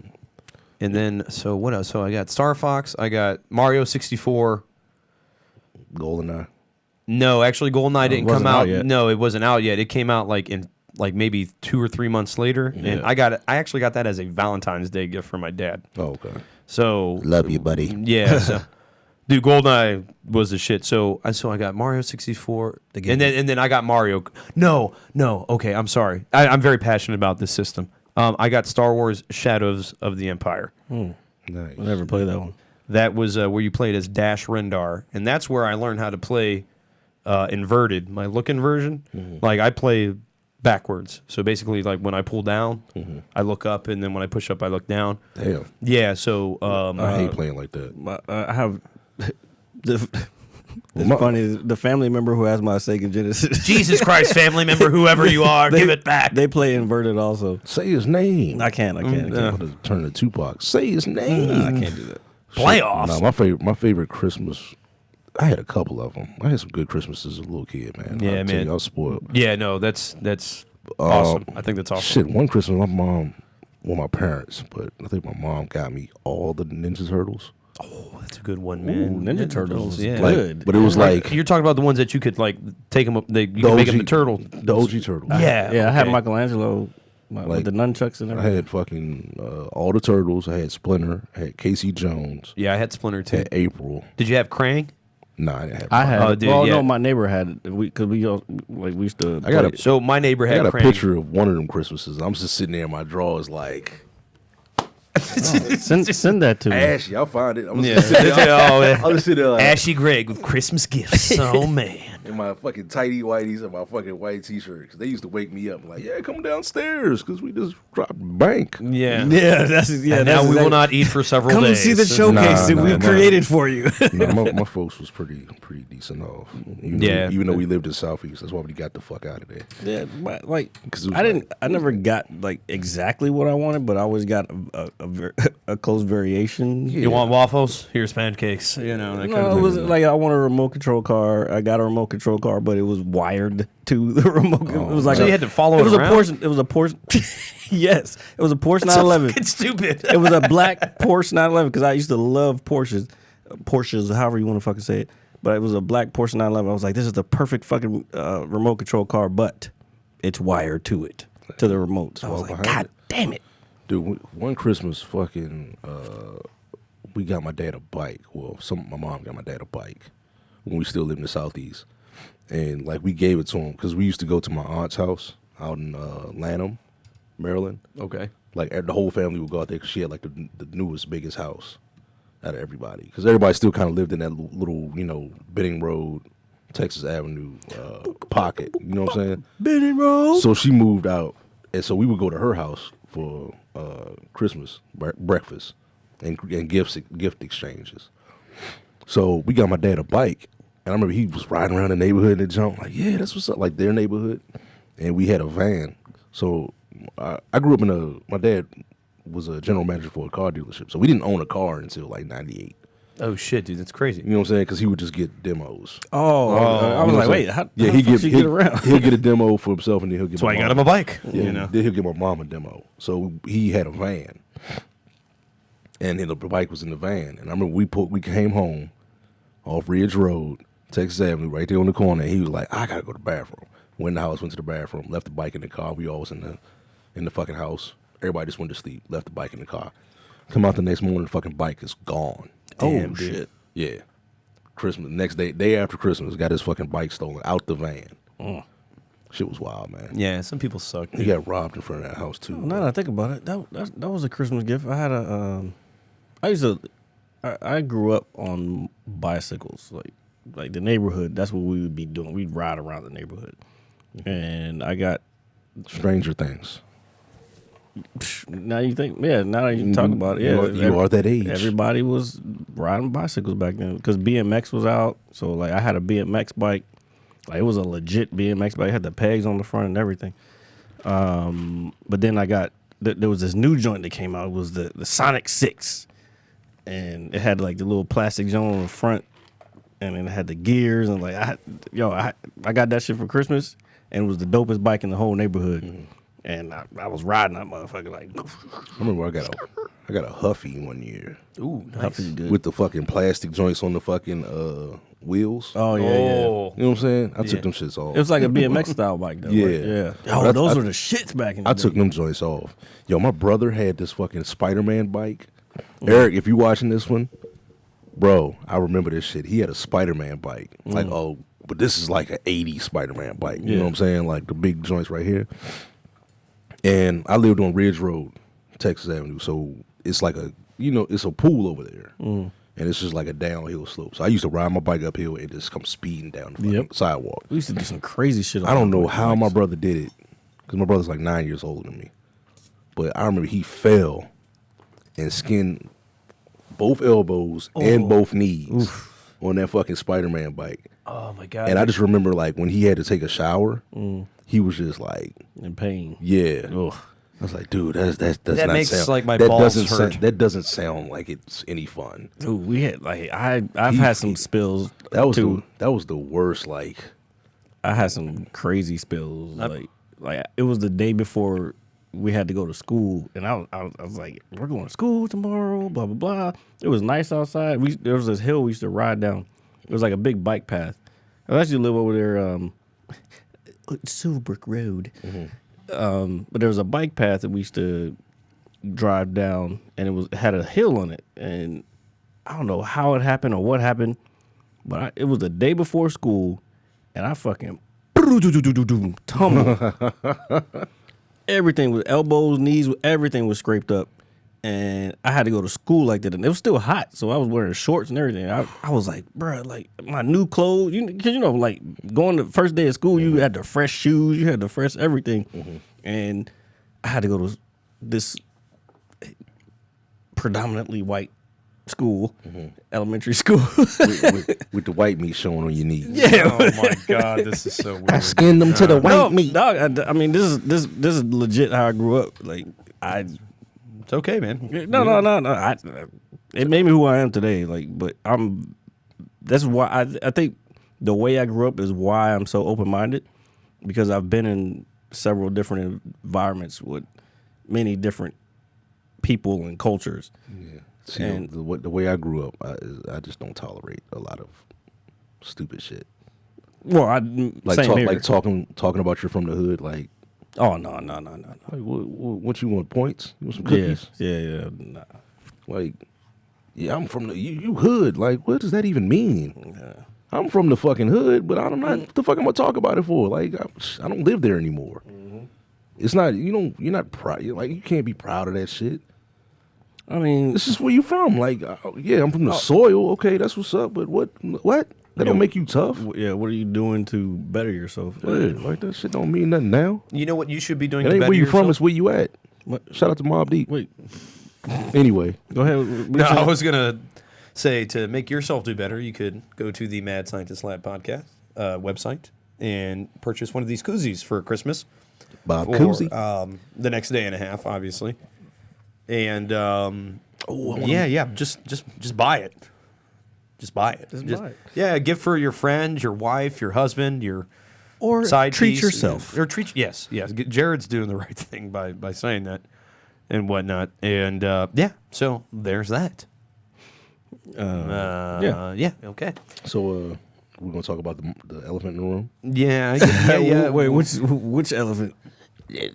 And then, so what else? So I got Star Fox. I got Mario 64. GoldenEye. No, actually, GoldenEye didn't come wasn't out out. yet. No, it wasn't out yet. It came out like in maybe 2 or 3 months later, and I actually got that as a Valentine's Day gift from my dad. Oh, okay. So Love you, buddy. yeah, so, dude, GoldenEye was the shit. So I got Mario 64, and then I got Mario. No, okay, I'm sorry. I'm very passionate about this system. I got Star Wars: Shadows of the Empire. Nice. I never played that one. That was where you played as Dash Rendar, and that's where I learned how to play inverted, my looking version. Like I play backwards. So basically, like when I pull down, I look up, and then when I push up, I look down. Damn. Yeah. So I hate playing like that. I have. It's funny. The family member who has my Sega Genesis. Jesus Christ, family member, whoever you are, give it back. They play inverted also. Say his name. I can't. I'm gonna turn to Tupac. Say his name. No, I can't do that. Playoffs. No, my favorite Christmas. I had a couple of them. I had some good Christmases as a little kid, man. Yeah, I'll tell man. you, I was spoiled. Yeah, no, that's awesome. I think that's awesome. Shit, one Christmas, my parents, but I think my mom got me all the Ninja Turtles. Oh, that's a good one, man. Ooh, Ninja Turtles is yeah. Like, good. but it was like You're talking about the ones that you could like take them up. You can make them the turtle. the OG turtle. Yeah, Yeah, I had okay. Michelangelo. With the nunchucks and I everything. had fucking all the turtles. I had Splinter. I had Casey Jones. Yeah, I had Splinter I too. had April. Did you have Krang? Nah, I didn't have. I had. Oh, dude, well, yeah. no, my neighbor had it. Because we used to. I got play- a- So my neighbor I had got a Krang. picture of one of them Christmases. I'm just sitting there in my drawers like, Send that to me. Ashy, I'll find it. I'm just Yeah. sitting there, I'll just sit there like, Ashy Greg with Christmas gifts. Oh man. in my fucking tighty whities and my fucking white t-shirt. 'Cause they used to wake me up like, yeah, come downstairs because we just dropped bank. Yeah. Yeah, that's And now we will not eat for several Come days. see the showcase that we've created for you. My folks was pretty decent off. Even though we lived in Southeast, that's why we got the fuck out of there. Yeah, but like 'Cause it was I never got like exactly what I wanted, but I always got a close variation. You want waffles? Here's pancakes. You know, that kind No, of it was thing. like I wanted a remote control car. I got a remote control car, but it was wired to the remote. It was like So you had to follow it it was around? a Porsche. It was a Porsche. Yes, it was a Porsche 911. It's stupid. It was a black Porsche 911 because I used to love Porsches, however you want to fucking say it. But it was a black Porsche 911. I was like, this is the perfect fucking remote control car, but it's wired to it, to the remote. So I was well like, behind God it. damn it. Dude, one Christmas, fucking, we got my dad a bike. Well, my mom got my dad a bike when we still lived in the Southeast. And, like, we gave it to him because we used to go to my aunt's house out in Lanham, Maryland. Okay. Like, the whole family would go out there because she had, like, the newest, biggest house out of everybody. Because everybody still kind of lived in that little, Benning Road, Texas Avenue pocket. You know what I'm saying? Benning Road. So she moved out. And so we would go to her house for Christmas breakfast and gift exchanges. So we got my dad a bike, and I remember he was riding around the neighborhood and jump like, yeah, that's what's up, like their neighborhood, and we had a van. So I grew up my dad was a general manager for a car dealership, so we didn't own a car until like '98. Oh shit, dude, that's crazy. You know what I'm saying? Because he would just get demos. Oh, I was like, wait, how Yeah, the fuck you get around? He'll get a demo for himself, and then he'll get. That's why I my got him mom. a bike. Yeah, You know. then he'll give my mom a demo. So he had a van, and then the bike was in the van. And I remember we came home off Ridge Road, Texas Avenue, right there on the corner. And he was like, "I gotta go to the bathroom." Went in the house, went to the bathroom, left the bike in the car. We all was in the fucking house. Everybody just went to sleep, left the bike in the car. Come out the next morning, the fucking bike is gone. Damn, shit. Yeah. Christmas, next day after Christmas, got his fucking bike stolen out the van. Shit was wild, man. Yeah, some people suck. He got robbed in front of that house too. Now that I think about it, that was a Christmas gift. I had I grew up on bicycles, like the neighborhood. That's what we would be doing. We'd ride around the neighborhood, and I got. Stranger Things. Now you think, yeah. Now that you talk about it, yeah, You are that age. Everybody was riding bicycles back then because BMX was out. So like, I had a BMX bike. Like it was a legit BMX bike. It had the pegs on the front and everything. But then I got there was this new joint that came out. It was the Sonic 6, and it had like the little plastic joint on the front, and then it had the gears and like I got that shit for Christmas, and it was the dopest bike in the whole neighborhood. Mm-hmm. And I was riding that motherfucker like. I remember I got a Huffy one year Ooh, nice. Huffy's good. with the fucking plastic joints on the fucking wheels. Oh yeah, yeah. You know what I'm saying? I took them shits off. It was like a BMX style bike though. Yeah. Right? Yeah. But Oh, I- those I- were the shits back in the I day. took them joints off. Yo, my brother had this fucking Spider-Man bike. Eric, if you watching this one, bro, I remember this shit. He had a Spider-Man bike. Like, but this is like an 80s Spider-Man bike. You know what I'm saying? Like the big joints right here. And I lived on Ridge Road, Texas Avenue. So it's like it's a pool over there. And it's just like a downhill slope. So I used to ride my bike uphill and just come speeding down the fucking sidewalk. We used to do some crazy shit. I don't know our how bikes. my brother did it, because my brother's like 9 years older than me. But I remember he fell and skinned both elbows and both knees on that fucking Spider-Man bike. Oh my god. And I just remember like when he had to take a shower, he was just like, in pain. yeah. Ugh. I was like, dude, that does That not makes, sound like, my that balls doesn't hurt. Sound, that doesn't sound like it's any fun. Dude, we had like I've had some spills That was too. that was the worst. Like, I had some crazy spills. Like it was the day before we had to go to school, and I was like, we're going to school tomorrow. Blah blah blah. It was nice outside. There was this hill we used to ride down. It was like a big bike path. I actually live over there, Silverbrick Road. But there was a bike path that we used to drive down, and it had a hill on it, and I don't know how it happened or what happened, but it was the day before school, and I fucking tumbled. Everything with elbows, knees, everything was scraped up, and I had to go to school like that, and it was still hot, so I was wearing shorts and everything. I was like, bruh, like my new clothes, because like going the first day of school, you had the fresh shoes, you had the fresh everything, and I had to go to this predominantly white school, elementary school, with the white meat showing on your knees. Yeah. Oh my God, this is so weird. I skinned them to the white No, meat. dog, I mean, this is legit how I grew up. Like It's okay, man. No. It made me who I am today. Like, but that's why I think the way I grew up is why I'm so open minded, because I've been in several different environments with many different people and cultures. Yeah. See, And- the way I grew up, I just don't tolerate a lot of stupid shit. Well, Like same here. talking about you're from the hood. Like, Oh no. like what you want, points? You want some cookies? Yeah. Nah. Like, yeah, I'm from the you hood. Like, what does that even mean? Yeah. I'm from the fucking hood, but I'm not. What the fuck am I talking about it for? Like, I don't live there anymore. It's not. You're not proud. Like, you can't be proud of that shit. I mean, This is where you from. Like, yeah, I'm from the soil. Okay, that's what's up. But what? That don't make you tough. yeah. What are you doing to better yourself? Yeah, like that shit don't mean nothing now. You know what you should be doing It to ain't better where you yourself? from. It's where you at. What? Shout out to Mobb Deep. Wait, Anyway, go ahead. What No, you I saying? was gonna say, to make yourself do better, you could go to the Mad Scientist Lab podcast website and purchase one of these koozies for Christmas. Bob For, Cousy. the next day and a half, obviously. And just buy it. Just buy it. Just buy it. Yeah, a gift for your friend, your wife, your husband, your Or side treat piece, yourself. or treat. Yes. Jared's doing the right thing by saying that and whatnot. And so there's that. yeah. Okay. So we're gonna talk about the elephant in the room. Yeah. Wait, which elephant? Yeah,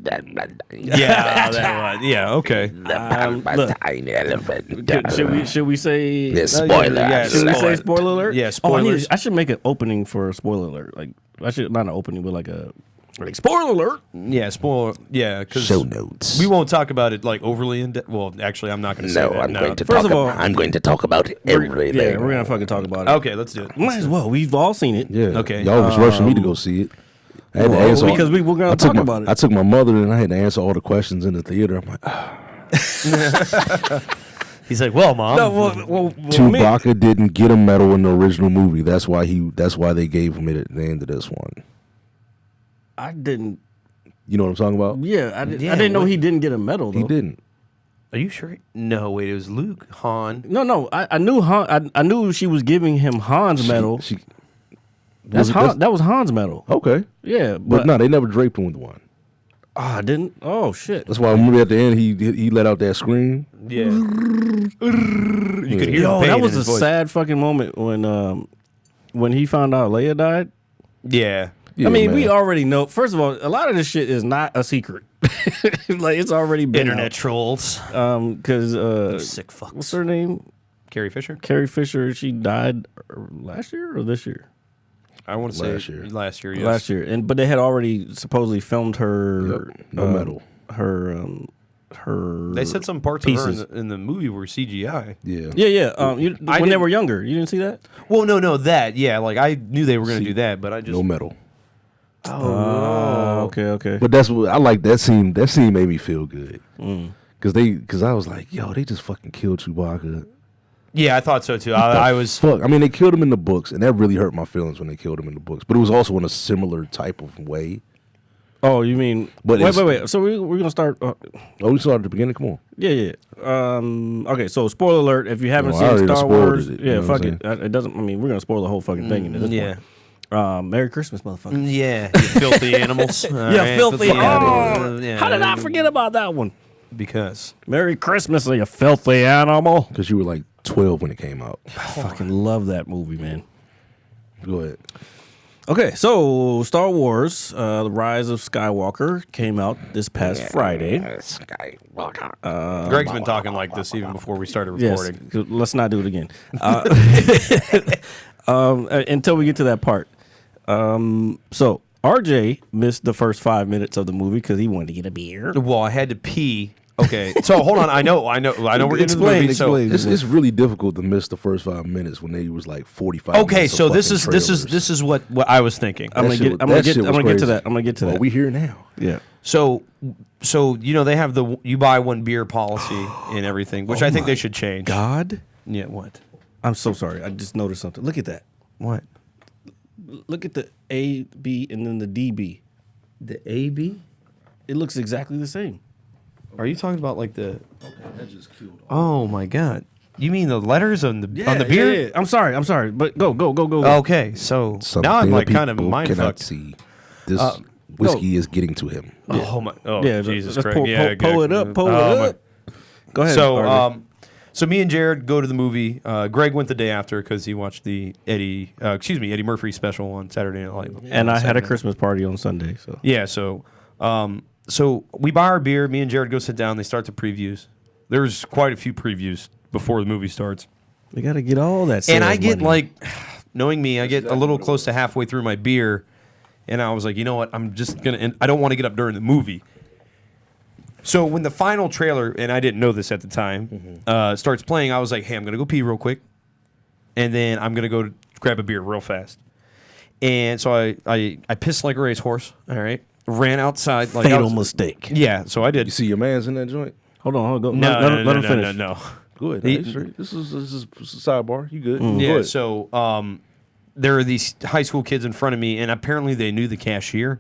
that one. Yeah. Okay. Look, Tiny elephant. should we say? The spoiler. yeah, Should we say spoiler. spoiler alert? Yeah, Oh, spoilers. I should make an opening for a spoiler alert. Like I should not an opening, but like spoiler alert. Yeah, spoiler. Yeah, because Show notes. we won't talk about it like overly in depth. Well, actually, I'm not going to say No, that. I'm going to First talk. of all, I'm going to talk about everything. Yeah, we're gonna fucking talk about it. Okay, let's do it. Might as well. We've all seen it. Yeah. Okay. Y'all was rushing me to go see it. I had to Well, answer because we were gonna I took talk my- about it. I took my mother and I had to answer all the questions in the theater. I'm like, He's like, well, Mom. No, well, Chewbacca didn't get a medal in the original movie. That's why they gave him it at the end of this one. I didn't. You know what I'm talking about? Yeah, I Yeah, didn't know what- he didn't get a medal. Though. He didn't. Are you sure? No, wait. It was Luke, Han. No. I knew Han. I knew she was giving him Han's medal. Was it- That was Han's medal. okay. Yeah, But but no, they never draped him with one. I didn't. Oh shit. That's why I remember at the end he let out that scream. Yeah. You could hear Yo, the pain that in was his a voice. sad fucking moment when he found out Leia died. Yeah. Yeah, I mean, man. we already know. First of all, a lot of this shit is not a secret. Like it's already been Internet trolls. because Sick fucks. what's her name? Carrie Fisher? Carrie Fisher. She died last year or this year? I want to say Last year. Last year, yes. Last year, but they had already supposedly filmed her. Yep. No medal. Her. They said some parts pieces. of her in the movie were CGI. Yeah. Yeah. I When they didn't- were younger, you didn't see that? Well, no, that. Yeah, like I knew they were going to do that, but I just. No medal. Oh, okay. But that's what I like. That scene made me feel good. Because I was like, yo, they just fucking killed Chewbacca. Yeah, I thought so too. I was. Fuck. I mean, they killed him in the books, and that really hurt my feelings when they killed him in the books. But it was also in a similar type of way. Oh, you mean? But wait. So we're gonna start. Oh, we saw it at the beginning. Come on. Yeah. Okay, so spoiler alert: if you haven't No, I seen already Star spoiled Wars, it, you yeah, know what fuck I'm it. It doesn't. I mean, we're gonna spoil the whole fucking thing at this Yeah. point. Merry Christmas, motherfucker. Yeah, you filthy animals. Yeah, filthy. outta Yeah. How did I forget about that one? Because. Merry Christmas, you filthy animal. Because you were like 12 when it came out. I fucking love that movie, man. Go ahead. Okay, so Star Wars: The Rise of Skywalker came out this past Friday. Greg's been talking like this even before we started Yes, recording. let's not do it again. Until we get to that part. So RJ missed the first 5 minutes of the movie because he wanted to get a beer. Well, I had to pee. Okay, so hold on. I know. We're getting into the movie. Explain. It's really difficult to miss the first 5 minutes when they was like 45. Okay, minutes so of this fucking is trailers. what I was thinking. I'm gonna get to that. I'm gonna get to that. Well, we here now. Yeah. So they have the you buy one beer policy and everything, which I think they should change. God, Yeah. What? I'm so sorry. I just noticed something. Look at that. What? Look at the A, B, and then the DB. The AB? It looks exactly the same. Are you talking about like the? That just killed. Oh my God! You mean the letters on the beer? Yeah. I'm sorry. But go. Okay, so Something now I'm like kind of people mind cannot fucked. see. This whiskey is getting to him. Oh my! Oh Yeah, Jesus let's Christ! pull it up. Pull it up. Go ahead. So, RJ. so me and Jared go to the movie. Greg went the day after because he watched the Eddie Murphy special on Saturday Night Live. and I had a Saturday. Christmas party on Sunday. So Yeah, so we buy our beer. Me and Jared go sit down. They start the previews. There's quite a few previews before the movie starts. we got to get all that. And I sales get money. knowing me, I get a little close to halfway through my beer, and I was like, you know what? I'm just gonna. And I don't want to get up during the movie. So when the final trailer, and I didn't know this at the time, starts playing, I was like, hey, I'm gonna go pee real quick, and then I'm gonna go grab a beer real fast. And so I pissed like a racehorse. All right, ran outside. Like fatal mistake. Yeah, so I did. You see your man's in that joint? Hold on. Go. No, let him finish. no. Go ahead. He- This is a sidebar. You good? Yeah, Go ahead. so there are these high school kids in front of me, and apparently they knew the cashier,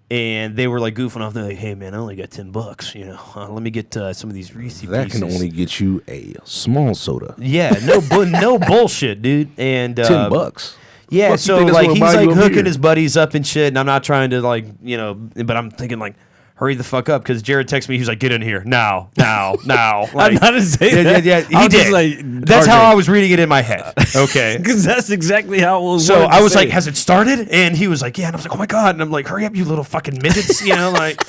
and they were like goofing off. They're like, "Hey man, I only got $10. You know, let me get some of these Reese That pieces." can only get you a small soda. Yeah, no bullshit, dude. And $10. yeah, Fuck you so think that's like gonna he's buy you like a hooking beer? his buddies up and shit, and I'm not trying to like but I'm thinking like. Hurry the fuck up, because Jared texted me. He was like, "Get in here now." Like, I'm not to say that. Yeah, I he was just did. like, That's RJ. how I was reading it in my head. Okay, Because that's exactly how it was. so wanted to I was say like, it. "Has it started?" And he was like, "Yeah." And I was like, "Oh my God!" And I'm like, "Hurry up, you little fucking midgets!" Like.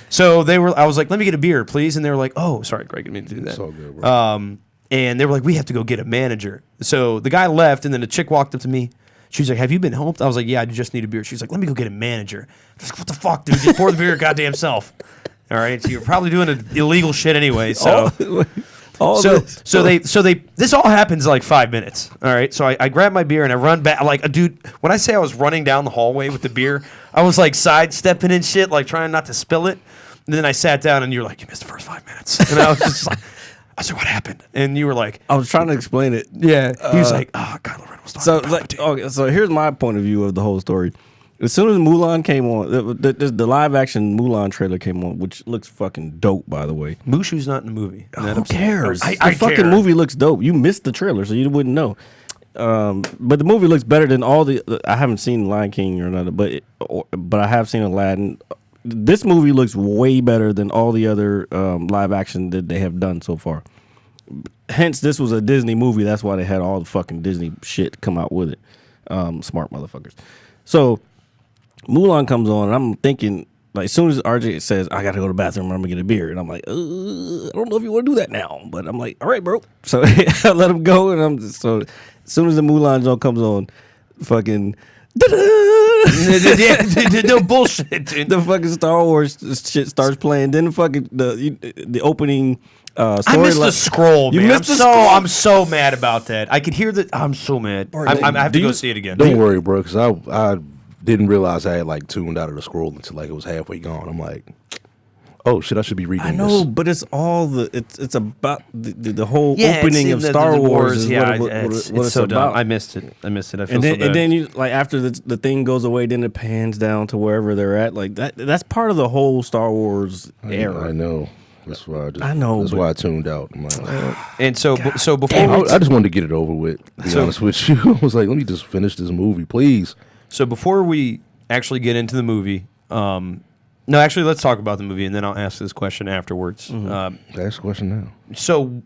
So I was like, "Let me get a beer, please." And they were like, "Oh, sorry, Greg, I didn't mean to do that." It's all good, bro. And they were like, "We have to go get a manager." So the guy left, and then a chick walked up to me. She was like, "Have you been helped?" I was like, "Yeah, I just need a beer." She was like, "Let me go get a manager." I was like, "What the fuck, dude? Just pour the beer your goddamn self." All right, so you're probably doing illegal shit anyway. So, this all happens in like 5 minutes. All right, so I grab my beer and I run back. Like, dude, when I say I was running down the hallway with the beer, I was like sidestepping and shit, like trying not to spill it. And then I sat down and you were like, "You missed the first 5 minutes," and I was just like, I said, "What happened?" And you were like, I was trying to explain it. "Yeah." He was like, Kylo Ren was talking So about like, Palpatine." okay, so here's my point of view of the whole story. As soon as Mulan came on, the live action Mulan trailer came on, which looks fucking dope, by the way. Mushu's not in the movie. Who cares? I The fucking care. movie looks dope. You missed the trailer, so you wouldn't know. But the movie looks better than all the. I haven't seen Lion King or another, but I have seen Aladdin. This movie looks way better than all the other live action that they have done so far. Hence, this was a Disney movie. That's why they had all the fucking Disney shit come out with it. Smart motherfuckers. So Mulan comes on, and I'm thinking, like, as soon as RJ says, "I gotta go to the bathroom, I'm gonna get a beer," and I'm like, I don't know if you want to do that now, but I'm like, all right, bro. So I let him go, and so as soon as the Mulan joke comes on, fucking. No bullshit, dude. The fucking Star Wars shit starts playing. Then the fucking the opening. I missed the scroll, You man. missed the scroll? I'm so mad about that. I could hear that. I'm so mad. I have to go see it again. Don't worry, bro, because I didn't realize I had like tuned out of the scroll until like it was halfway gone. I'm like, oh shit, I should be reading I know, this. but it's all it's about the whole Yeah, opening of Star Wars. Is Yeah, what it's it's so about. dumb. I missed it. I feel And so then, bad. and then you like after the thing goes away, then it pans down to wherever they're at. Like that's part of the whole Star Wars era. I know. That's why I know, That's but- why I tuned out. I'm like, And so before I just wanted to get it over with. To be honest with you, I was like, let me just finish this movie, please. so before we actually get into the movie, no, actually, let's talk about the movie, and then I'll ask this question afterwards. Ask the question now. So,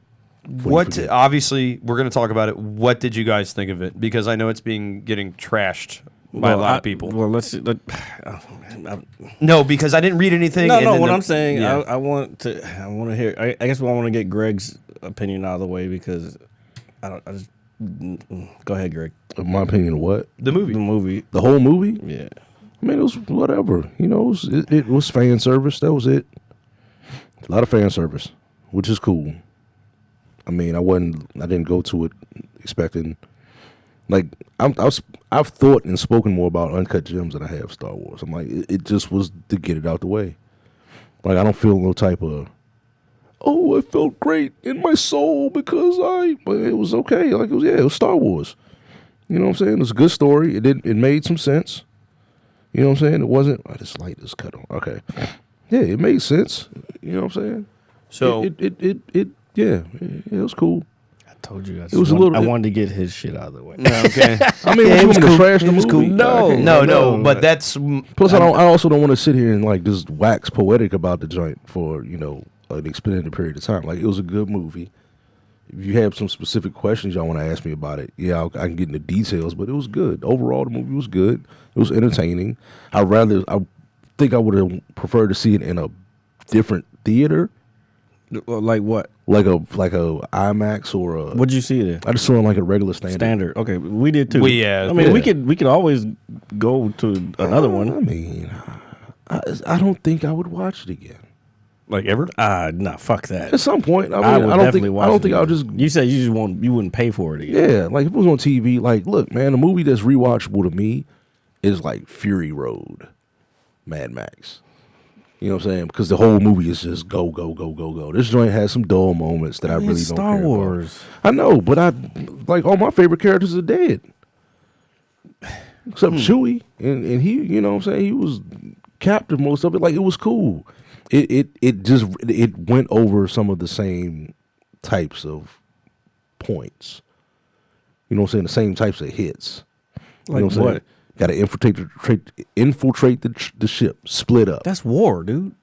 forget. obviously, we're going to talk about it. What did you guys think of it? Because I know it's getting trashed by a lot of people. Well, let's see. No, because I didn't read anything. No, and no. then What the- I'm saying, yeah. I want to hear. I guess I want to get Greg's opinion out of the way because I just go ahead, Greg. In my opinion, what? the movie. The movie, The whole movie? yeah. I mean, it was whatever. You know, it was fan service. That was it. A lot of fan service, which is cool. I mean, I didn't go to it expecting. Like, I've thought and spoken more about Uncut Gems than I have Star Wars. I'm like, it just was to get it out the way. Like, I don't feel no type of, oh, I felt great in my soul because but it was okay. Like, it was Star Wars. You know what I'm saying? It was a good story. It made some sense. You know what I'm saying? It wasn't, this light is cut on. Okay. Yeah, it made sense. You know what I'm saying? So It was cool. I told you. I I wanted to get his shit out of the way. okay. I mean, Yeah, you it was want me to cool. trash the It was movie? cool. No, no, no, but that's Plus, I also don't want to sit here and like just wax poetic about the joint for an extended period of time. Like, it was a good movie. If you have some specific questions y'all want to ask me about it, I can get into details. But it was good overall. The movie was good. It was entertaining. I think I would have preferred to see it in a different theater, Like what? like a IMAX or a. What'd you see there? I just saw it in like a regular standard. Standard. Okay, we did too. Yeah. I mean, we Yeah. could always go to another I one. mean, I don't think I would watch it again. like ever. Nah, fuck that. At some point, I would definitely watch. I don't it think I'll again. just. You said you wouldn't pay for it again. Yeah, like if it was on TV, like, look, man, a movie that's rewatchable to me is like Fury Road, Mad Max. You know what I'm saying? Because the whole movie is just go, go, go, go, go. This joint has some dull moments that I really don't Star care Wars. about. I know, but all my favorite characters are dead. Except Chewie. And he, you know what I'm saying? He was captive most of it. Like, it was cool. It went over some of the same types of points. You know what I'm saying? The same types of hits. You know Like I'm what? saying? Got to infiltrate the ship, split up. That's war, dude.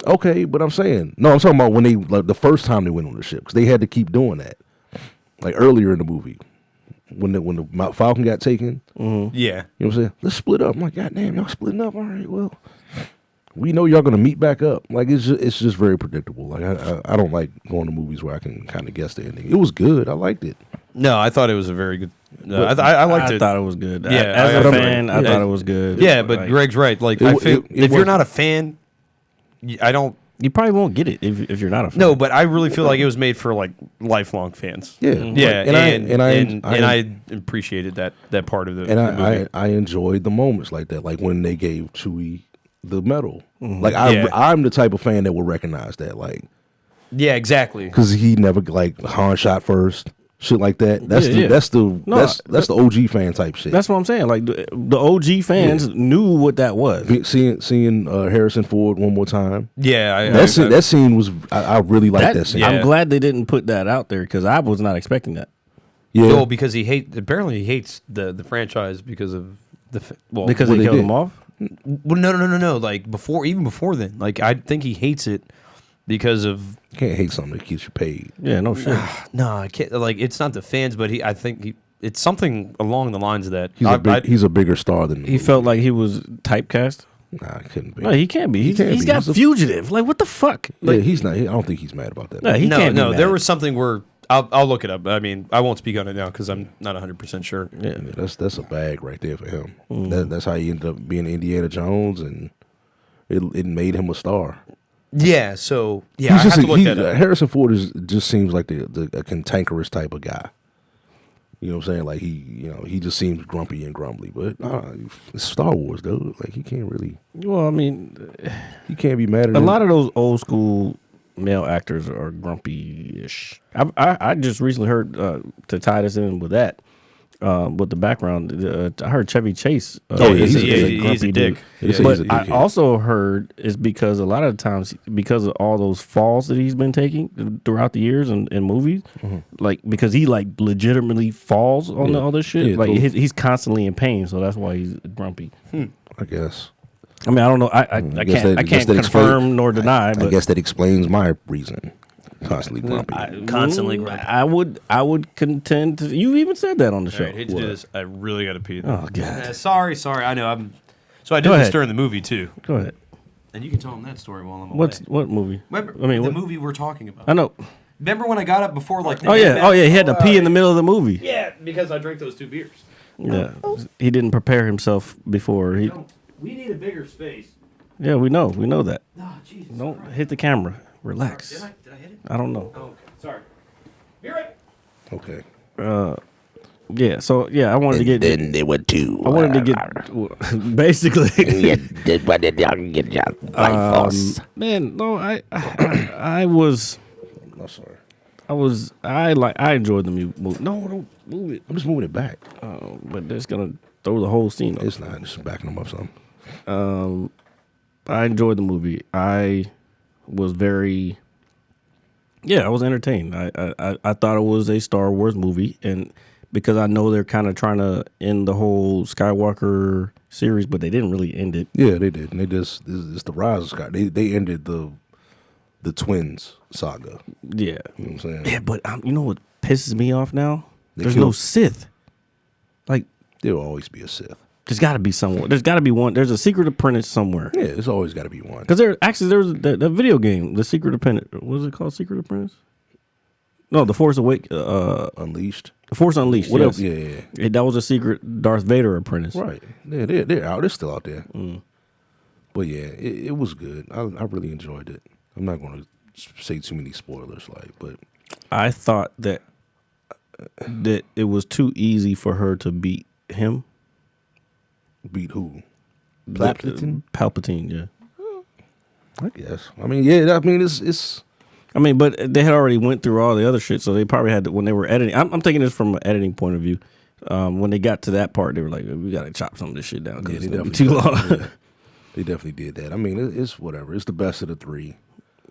Okay, but I'm saying I'm talking about when they the first time they went on the ship because they had to keep doing that. Like earlier in the movie, when the Falcon got taken, Yeah. you know what I'm saying? Let's split up. I'm like, God damn, y'all splitting up. All right, well, we know y'all gonna meet back up. Like, it's just very predictable. Like, I don't like going to movies where I can kind of guess the ending. It was good. I liked it. No, I thought it was a very good. I liked I it. thought it was good. Yeah, As I a agree. fan, I Yeah. thought it was good. Yeah, but Like, Greg's right. Like, It- if it you're was- not a fan, I don't. you probably won't get it if you're not a fan. No, but I really feel like it was made for like lifelong fans. Yeah, Yeah, and I appreciated that part of the, and the movie. I enjoyed the moments like that, like when they gave Chewie the medal. Mm-hmm. Like, I'm the type of fan that will recognize that, like, Yeah, exactly. because he never like Han shot first, shit like that. That's Yeah, yeah. that's the OG fan type shit. That's what I'm saying. Like the OG fans knew what that was. Seeing Harrison Ford one more time. Yeah, That scene was I really liked that scene. yeah. I'm glad they didn't put that out there because I was not expecting that. Yeah, No, because he hates the franchise because of Because what they they killed did. him off. well, no. Like even before then, like I think he hates it because of you can't hate something that keeps you paid. Yeah, no shit. no, I can't. Like it's not the fans, but I think it's something along the lines of that. He's a bigger star than the He movie. felt like he was typecast. Nah, it couldn't be. No, he can't be. can't He's be. got He's a- fugitive. Like what the fuck? Yeah, Like, he's not. I don't think he's mad about that. no, he can't. no. Be There mad. was something where I'll look it up. I mean, I won't speak on it now because I'm not 100% sure. Yeah. Yeah, that's a bag right there for him. Mm. That's how he ended up being Indiana Jones, and it made him a star. Yeah. So yeah, He's I just have to look that up. Harrison Ford just seems like a cantankerous type of guy. You know what I'm saying? Like he just seems grumpy and grumbly. But it's Star Wars, though. Like he can't Well, I mean, be mad at a him. lot of those old school male actors are grumpy-ish. I just recently heard to tie this in with that. With the background, I heard Chevy Chase. He's a he's a dick. They say But he's a I dickhead. also heard is because a lot of the times because of all those falls that he's been taking throughout the years in movies, like because he like legitimately falls on all this shit. Yeah, like totally. he's constantly in pain, so that's why he's grumpy. I guess. I mean, I don't know. I guess can't that confirm explain- nor deny. I But guess that explains my reason. Constantly grumpy. Constantly grumpy. I would contend to. You even said that on the show. All right, hate to do this. I really got to pee. Oh, God. Sorry. I know. So I did Go this ahead. during the movie too, Go ahead. and you can tell them that story while I'm away. What movie? Remember I mean, the what- movie we're talking about? I know. Remember when I got up before like? Oh yeah. He had to pee in the middle of the movie. Yeah, because I drank those 2 beers. Yeah. He didn't prepare himself before. We need a bigger space. Yeah, we know that. Oh, Jesus. Don't hit the camera. Relax. Did I hit it? I don't know. Oh, okay. Sorry. Be right. Okay. Yeah. So yeah, I wanted to get. Then they were two. I wanted to get basically. Yeah, did what did y'all get your life force? Man, no, I was. I'm sorry. I enjoyed the movie. No, don't move it. I'm just moving it back. But that's gonna throw the whole scene. It's not. Just backing them up some. I enjoyed the movie. I was very. Yeah, I was entertained. I thought it was a Star Wars movie, and because I know they're kind of trying to end the whole Skywalker series, but they didn't really end it. Yeah, they did. And they just it's the rise of Sky. They ended the twins saga. Yeah, You know what I'm saying? yeah, but you know what pisses me off now? They There's no killed- Sith. Like, There'll always be a Sith. there's got to be someone. There's got to be one. There's a secret apprentice somewhere. Yeah, there's always got to be one. Because there was the video game, The Secret Apprentice. What was it called? Secret Apprentice? No, The Force Awake. Unleashed. The Force Unleashed. What Yes. else? Yeah. That was a secret Darth Vader apprentice. Right. Yeah, they're out. They're still out there. But yeah, it was good. I really enjoyed it. I'm not going to say too many spoilers, but I thought that it was too easy for her to beat him. beat who? Palpatine? Palpatine, yeah. I guess. I mean, yeah. I mean, it's. I mean, but they had already went through all the other shit, so they probably had to, when they were editing. I'm taking this from an editing point of view. When they got to that part, they were like, "We got to chop some of this shit down because Yeah, it's they gonna be too definitely long." They definitely did that. I mean, it's whatever. It's the best of the three.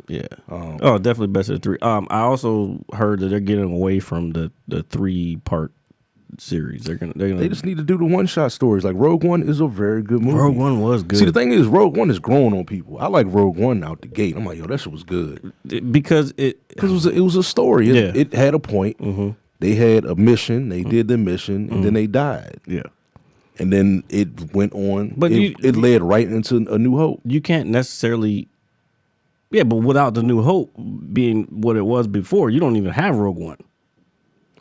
Yeah. Oh, definitely best of the three. I also heard that they're getting away from the 3-part series. They're gonna. They just need to do the one-shot stories. Like Rogue One is a very good movie. Rogue One was good. See, the thing is, Rogue One is growing on people. I like Rogue One out the gate. I'm like, yo, that shit was good because it was a story. Yeah. It had a point. Mm-hmm. They had a mission. They did the mission, and then they died. Yeah. And then it went on. But it led right into A New Hope. You can't necessarily. Yeah, but without the New Hope being what it was before, you don't even have Rogue One.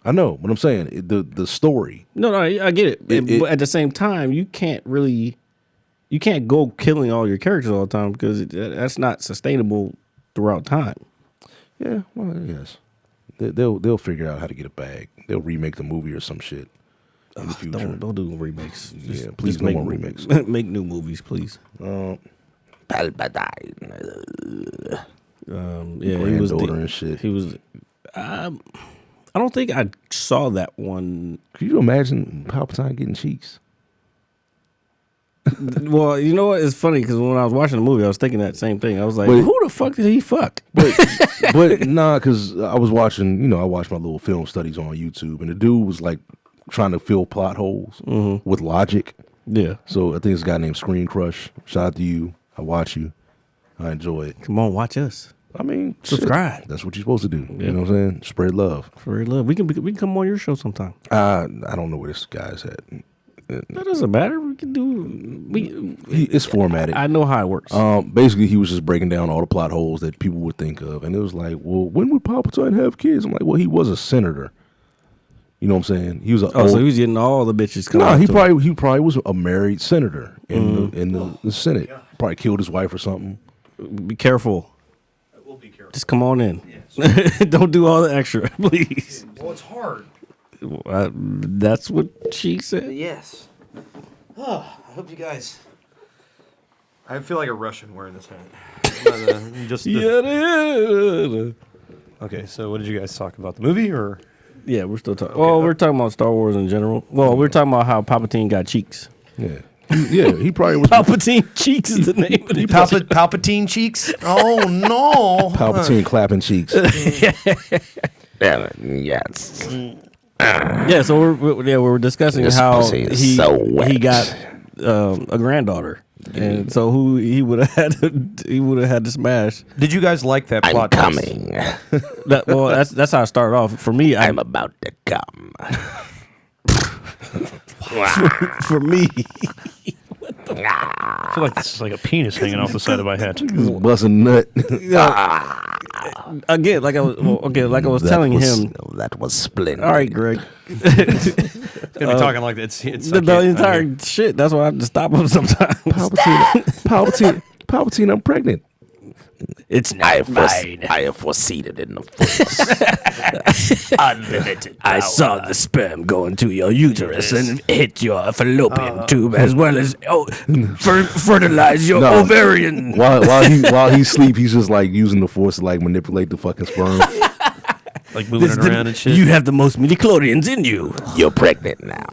I know, but I'm saying the story. No, I get it. But at the same time, you can't go killing all your characters all the time because that's not sustainable throughout time. Yeah, well, yes. They'll figure out how to get it back. They'll remake the movie or some shit in the future. Don't do remakes. Yeah, please no more remakes. Make new movies, please. Palpatine. Yeah, he was Granddaughter and shit. He was. I don't think I saw that one. Could you imagine Palpatine getting cheeks? Well, you know what? It's funny because when I was watching the movie, I was thinking that same thing. I was like, But- who the fuck did he fuck? But nah, because I was watching, I watched my little film studies on YouTube, and the dude was like trying to fill plot holes with logic. Yeah. So I think it's a guy named Screen Crush. Shout out to you. I watch you. I enjoy it. Come on, watch us. I mean, Subscribe. shit, that's what you're supposed to do. Yeah. You know what I'm saying? Spread love. For real love. We can come on your show sometime. I don't know where this guy's at. That doesn't matter. We can do. It's formatted. I know how it works. Basically, he was just breaking down all the plot holes that people would think of, and it was like, well, when would Palpatine have kids? I'm like, well, he was a senator. You know what I'm saying? He was so he was getting all the bitches. No, he probably was a married senator in the Senate. Probably killed his wife or something. Be careful. We'll be careful. Just come on in. Don't do all the extra, please. Well, it's hard. That's what she said. Yes. I hope you guys. I feel like a Russian wearing this hat. Yeah. Okay, so what did you guys talk about? The movie or? Yeah, we're still talking. Oh, we're talking about Star Wars in general. Well, we're talking about how Palpatine got cheeks. Yeah. He probably was. Palpatine cheeks is the name of the Palpatine cheeks? Oh, no. Palpatine clapping cheeks. Yes. Yeah, so we were discussing This how pussy is he so wet. he got a granddaughter, and so who he would have had to smash. Did you guys like that plot? I'm twist? coming. That's how I started off. For me, I'm about to come. for me, I feel like this is like a penis hanging off the side of my head. Busting nut. again, like I was telling him. That was splendid. All right, Greg. It's gonna be talking like it's The entire shit. That's why I have to stop him sometimes. Palpatine, I'm pregnant. It's not mine. I have foreseen it in the Force. Unlimited power. I saw the sperm go into your uterus and hit your fallopian tube as well as fertilize your ovarian. While he sleep, he's just like using the Force to like manipulate the fucking sperm. like moving it around and shit. You have the most midichlorians in you. You're pregnant now.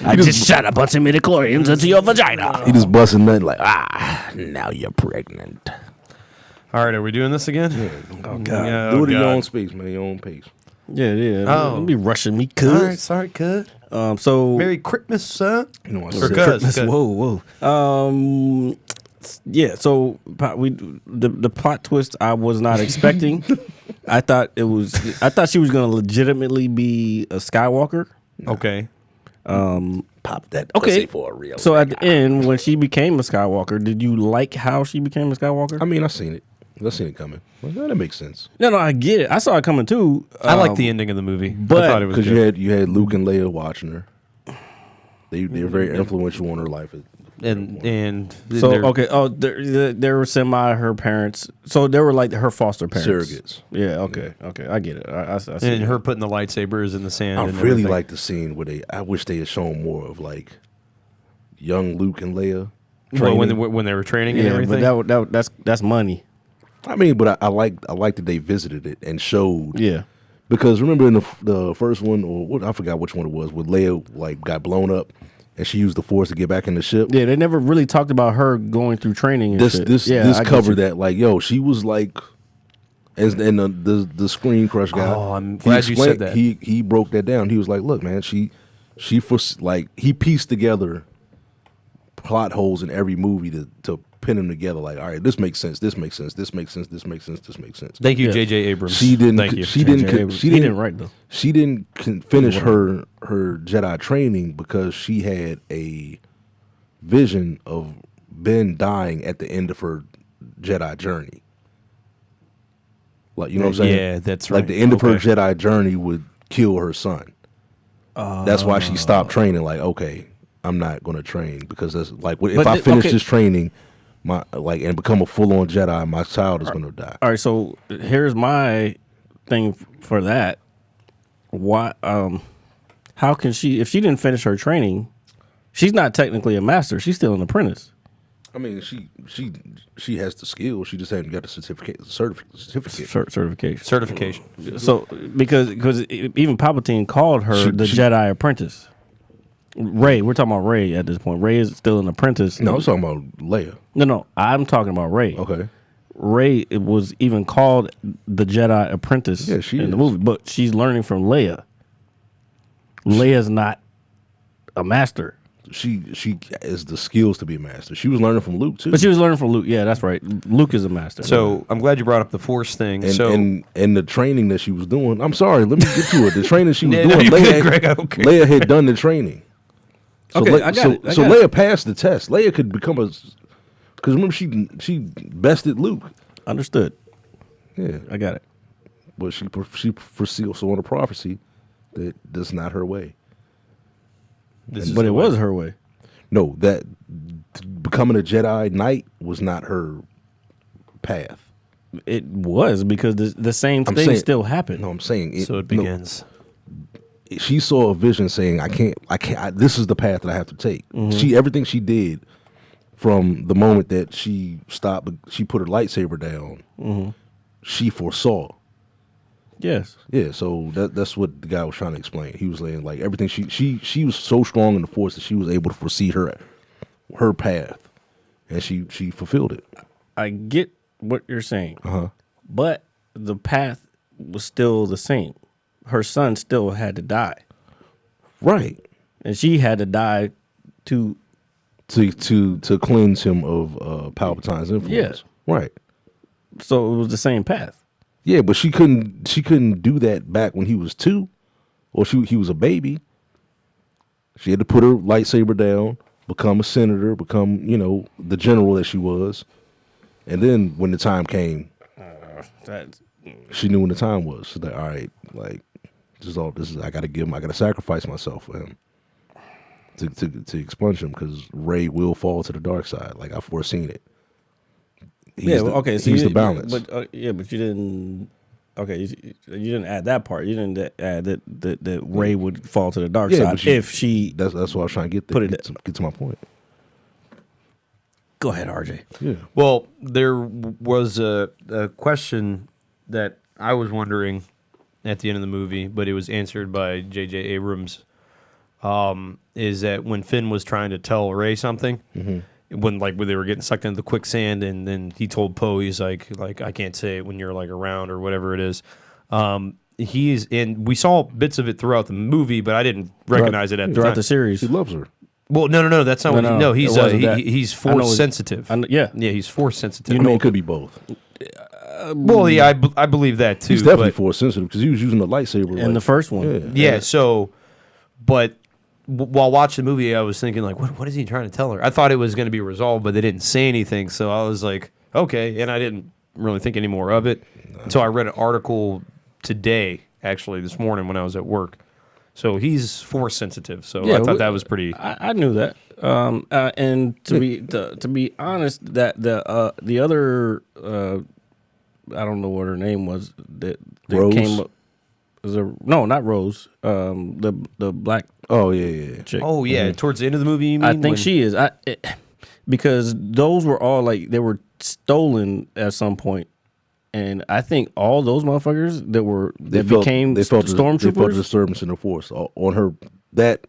I just shot a bunch of midichlorians into your vagina. He just busting nut like now you're pregnant. All right, are we doing this again? Oh God. Yeah, Do it at your God. own space, man. Your own pace. Yeah. Oh. Don't be rushing me, All right, cuz. sorry, cuz. So Merry Christmas, son. You know what I Or said? cuz. Whoa. Yeah. So the plot twist I was not expecting. I thought she was gonna legitimately be a Skywalker. Okay. Pop that Okay. pussy for a real. So at the end, when she became a Skywalker, did you like how she became a Skywalker? I mean, I seen it. I seen it coming. Well, that makes sense. No, I get it. I saw it coming too. I like the ending of the movie. but- I thought it was Because good. you had Luke and Leia watching her. They were very influential on her life. and So they're- okay. Oh, they were semi her parents. So they were like her foster parents. Surrogates. Yeah. Okay. I get it. I see and it. her putting the lightsabers in the sand. I and really everything. like the scene where I wish they had shown more of like young Luke and Leia. Well, training. when they were training and Yeah, everything. but that's money. I mean, but I like that they visited it and showed. Yeah. Because remember in the first one, or what, I forgot which one it was, where Leia like got blown up and she used the Force to get back in the ship. Yeah, they never really talked about her going through training. And shit. This Yeah, I get covered you. that, like, yo, she was like, and the Screen Crush guy. Oh, I'm he glad you said explained- that. He broke that down. He was like, look, man, he pieced together plot holes in every movie to pin them together. Like, all right, this makes sense. This makes sense. This makes sense. This makes sense. This makes sense. Thank you, Yeah. J.J. Abrams. She didn't. Thank you. She didn't. J.J. Abrams. She He didn't didn't write though. She didn't finish her Jedi training because she had a vision of Ben dying at the end of her Jedi journey. Like, you know what I'm saying? Yeah, that's Like right. the end of her Okay. Jedi journey would kill her son. That's why she stopped training. Like, okay, I'm not going to train because that's like if But I finish okay. this training, and become a full on Jedi, my child is going to die. All right, so here's my thing for that. Why? How can she? If she didn't finish her training, she's not technically a master. She's still an apprentice. I mean, she has the skill. She just hasn't got the certificate. Certification. Certification. So because even Palpatine called her She- the Jedi apprentice. Rey, we're talking about Rey at this point. Rey is still an apprentice. No, I was talking about Leia. No, I'm talking about Rey. Okay. Rey was even called the Jedi apprentice Yeah, she in the is. movie, but she's learning from Leia. Leia's not a master. She has the skills to be a master. She was learning from Luke too. But she was learning from Luke. Yeah, that's right. Luke is a master. So I'm glad you brought up the Force thing. and the training that she was doing. I'm sorry, let me get to it. The training she was Yeah, no, doing. you Leia, good, Greg, I don't care. Leia had done the training. So Okay, I got it. I so got Leia it. passed the test. Leia could become a. Because remember, she bested Luke. Understood. Yeah, I got it. but she foresaw on a prophecy that that's not her way. this is But the it way. was her way. No, that becoming a Jedi Knight was not her path. It was because the same I'm thing saying- still happened. No, I'm saying So it no, begins. she saw a vision saying, I can't, this is the path that I have to take. Mm-hmm. Everything she did from the moment that she stopped, she put her lightsaber down, Mm-hmm. she foresaw. Yes. Yeah, so that's what the guy was trying to explain. He was saying like everything she was so strong in the Force that she was able to foresee her path, and she fulfilled it. I get what you're saying. Uh-huh. But the path was still the same. Her son still had to die. Right. And she had to die to to cleanse him of Palpatine's influence. Right. So it was the same path. Yeah, but she couldn't do that back when he was 2, or he was a baby. She had to put her lightsaber down, become a senator, become the general that she was, and then when the time came, she knew when the time was. She's like, all right, like this is I gotta sacrifice myself for him to expunge him, because Rey will fall to the dark side. Like I've foreseen it. Okay. So he's the balance. But but you didn't. Okay, you didn't add that part. You didn't add that Rey would fall to the dark side if she. That's what I was trying to get to my point. Go ahead, RJ. Yeah. Well, there was a question that I was wondering at the end of the movie, but it was answered by J.J. Abrams. Is that when Finn was trying to tell Rey something, when they were getting sucked into the quicksand, and then he told Poe, he's like I can't say it when you're like around or whatever it is. We saw bits of it throughout the movie, but I didn't recognize it throughout time. the series. He loves her. Well, no, that's not what he. No, he's force sensitive. Yeah, he's force sensitive. It could be both. Well, yeah, I believe that too. He's definitely force sensitive because he was using the lightsaber in the first one. Yeah. So, but while watching the movie, I was thinking like, what is he trying to tell her? I thought it was going to be resolved, but they didn't say anything. So I was like, okay, and I didn't really think any more of it until I read an article today, actually this morning when I was at work. So he's force sensitive. So I thought that was pretty. I knew that. And to be honest, that the other I don't know what her name was that Rose? came up. No, not Rose. The black. Oh yeah. Chick. Oh yeah, towards the end of the movie, you mean? I think she is. Because those were all like they were stolen at some point. And I think all those motherfuckers became stormtroopers. They felt a disturbance in the force on that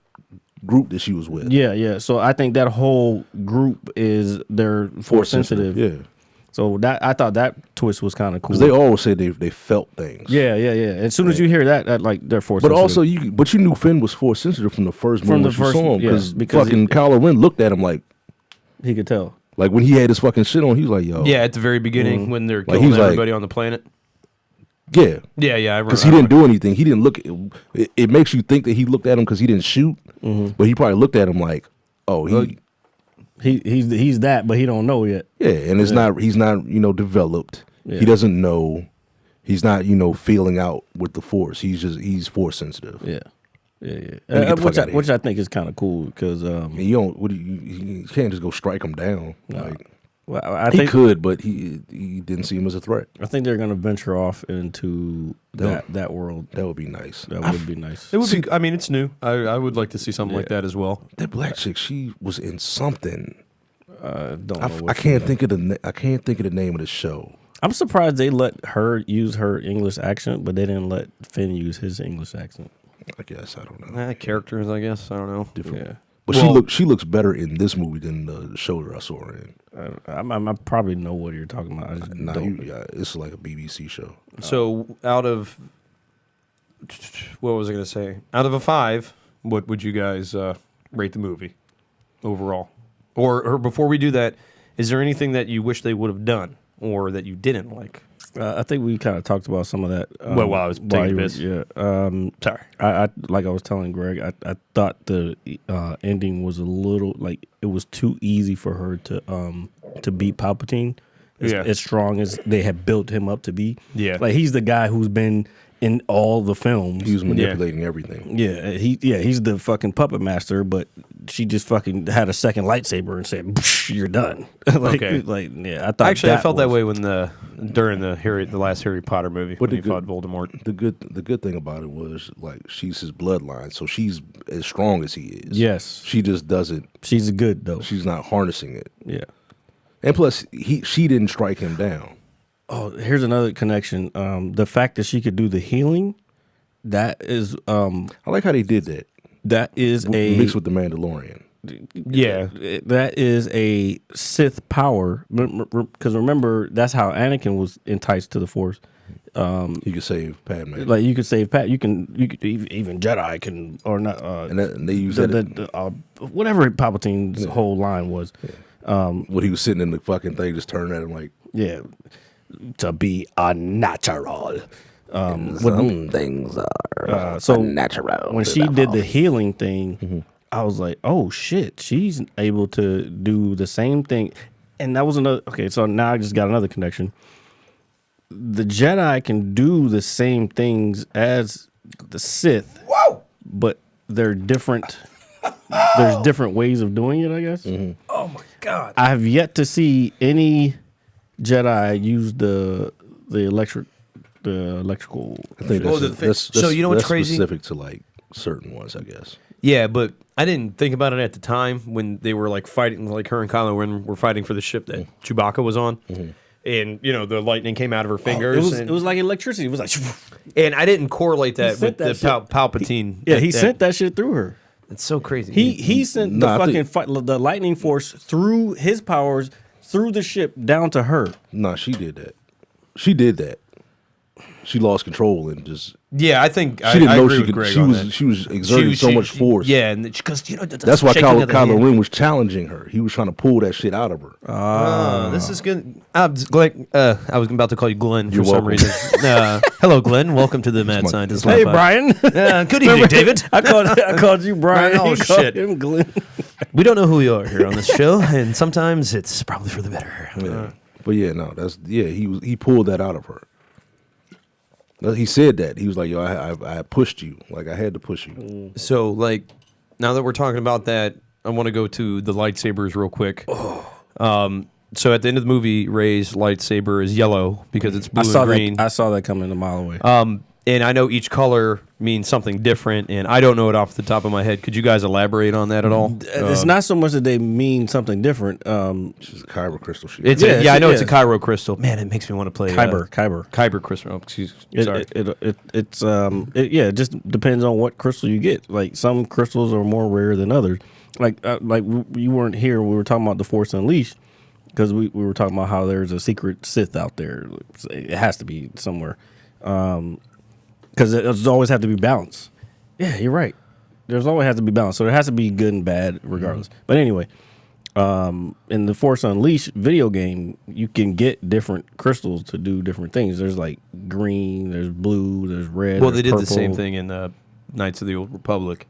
group that she was with. Yeah. So I think that whole group is they're force sensitive. Yeah. So I thought that twist was kind of cool. Because they always say they felt things. Yeah. As soon as you hear that like they're force but sensitive. also you knew Finn was force sensitive from the first moment you saw him, because fucking he, Kylo Ren looked at him like he could tell. Like when he had his fucking shit on, he was like, "Yo." Yeah, at the very beginning when they're Like, killing he's like- everybody on the planet. Yeah. Yeah, I remember. Because he didn't do anything. He didn't look. It makes you think that he looked at him because he didn't shoot, but he probably looked at him like, "Oh, he's that, but he don't know yet." yeah." And he's not developed. Yeah. He doesn't know. He's not feeling out with the force. He's force sensitive. Yeah. Get the fuck outta Which here. I think is kind of cool because And you can't just go strike him down. Like well, I he think could, but he didn't see him as a threat. I think they're gonna venture off into that world. That would be nice. That would be nice. It would be. I mean, it's new. I would like to see something like that as well. That black chick, she was in something. Don't know. I can't think of the name of the show. I'm surprised they let her use her English accent, but they didn't let Finn use his English accent. I guess I don't know. Characters, I guess. I don't know. Yeah. But she looks better in this movie than the show that I saw her in. I probably know what you're talking about. I just don't. It's like a BBC show. So out of what was I going to say? Out of a 5, what would you guys rate the movie overall? Or before we do that, is there anything that you wish they would have done or that you didn't like? I think we kind of talked about some of that. While I was taking this. Yeah. Sorry. I like I was telling Greg, I thought the ending was a little like it was too easy for her to beat Palpatine. As strong as they had built him up to be. Yeah. Like he's the guy who's been in all the films. He was manipulating everything. Yeah, he's the fucking puppet master, but she just fucking had a second lightsaber and said, "You're done." Okay. I thought I felt that way when during the last Harry Potter movie when he fought Voldemort. The good thing about it was like she's his bloodline, so she's as strong as he is. Yes, she just doesn't. She's good though. She's not harnessing it. Yeah, and plus she didn't strike him down. Oh, here's another connection. The fact that she could do the healing, that is. I like how they did that. That is mixed with the Mandalorian. Yeah, that is a Sith power. Because remember, that's how Anakin was enticed to the Force. You could save Padme. Like you could save Pat. You could even Jedi can or not. And they use whatever Palpatine's whole line was. when he was sitting in the fucking thing, just turning at him like, Yeah, to be unnatural. some things are So unnatural. when she did the healing thing, I was like, oh shit, she's able to do the same thing. And that was another. Okay, so now I just got another connection. The Jedi can do the same things as the Sith. Whoa! But they're different. There's different ways of doing it, I guess. Oh my god! I have yet to see any Jedi use the electrical. I think Oh, that's so you know what's that's crazy? specific to like certain ones, I guess. Yeah, but I didn't think about it at the time when they were like fighting, like her and Kylo Ren were fighting for the ship that Chewbacca was on, and you know the lightning came out of her fingers. It was like electricity. It was like, and I didn't correlate that sent with that the Palpatine. yeah, he sent that shit through her. It's so crazy. He sent Nah, I the the lightning force through his powers through the ship down to her. No, she did that. She did that. She lost control and just. Yeah, I think She didn't I know agree she with could. Greg She on was that. she was exerting so much force. Yeah, and because you know That's why shaking of the Kylo hand. Ren was challenging her. He was trying to pull that shit out of her. This is good. Glenn, I was about to call you Glenn You're for some welcome. reason. Hello, Glenn. Welcome to the Mad my- Scientist. it's Hey, Live Brian. Pod. Good evening, David. I called you Brian. Oh, You called shit. him Glenn. We don't know who we are here on this show, and sometimes it's probably for the better. Yeah. But yeah, no, he pulled that out of her. He said that. He was like, yo, I pushed you. Like I had to push you. So, like, now that we're talking about that, I want to go to the lightsabers real quick. So at the end of the movie, Rey's lightsaber is yellow because it's blue and green. I saw that coming a mile away. And I know each color means something different, and I don't know it off the top of my head. Could you guys elaborate on that at all? It's not so much that they mean something different. She's a kyber crystal. She It's Yeah, I know it's a yeah. Cairo crystal. Man, it makes me want to play Kyber. crystal. Oh, excuse. It, Sorry. it just depends on what crystal you get. Like some crystals are more rare than others. Like you weren't here. We were talking about the Force Unleashed because we were talking about how there's a secret Sith out there. It has to be somewhere. Because it always have to be balanced. Yeah, you're right. There's always has to be balance. So there has to be good and bad regardless. But anyway, in the Force Unleashed video game, you can get different crystals to do different things. There's like green, there's blue, there's red. Well, there's they did the purple. same thing in Knights of the Old Republic.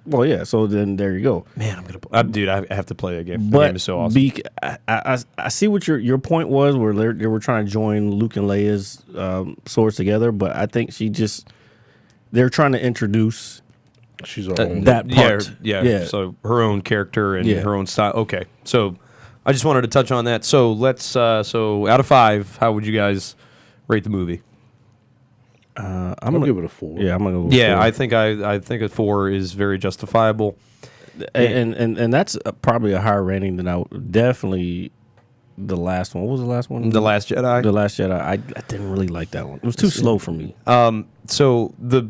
Well, yeah. So then there you go. Man, I'm gonna, dude, I have to play that game. The But game is so awesome. I see what your point was, where they were trying to join Luke and Leia's swords together. But I think they're trying to introduce She's her own. that part. Yeah. So her own character and Yeah. her own style. Okay. So I just wanted to touch on that. So let's. So out of 5, how would you guys rate the movie? I'm gonna give it a 4. Yeah, I'm gonna go with Yeah, 4. I think a 4 is very justifiable. And that's probably a higher rating than definitely the last one. What was the last one? The Last Jedi. The Last Jedi. I didn't really like that one. It was too slow for me. So the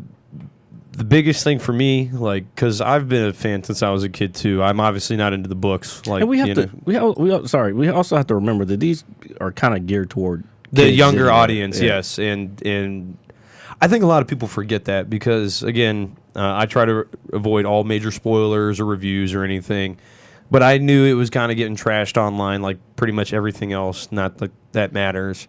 biggest thing for me, like, because I've been a fan since I was a kid too. I'm obviously not into the books. Like, And we have you to. know, We also have to remember that these are kind of geared toward the kids younger anyway. audience. Yeah. Yes, and I think a lot of people forget that because again, I try to avoid all major spoilers or reviews or anything. But I knew it was kind of getting trashed online, like pretty much everything else. Not like that matters.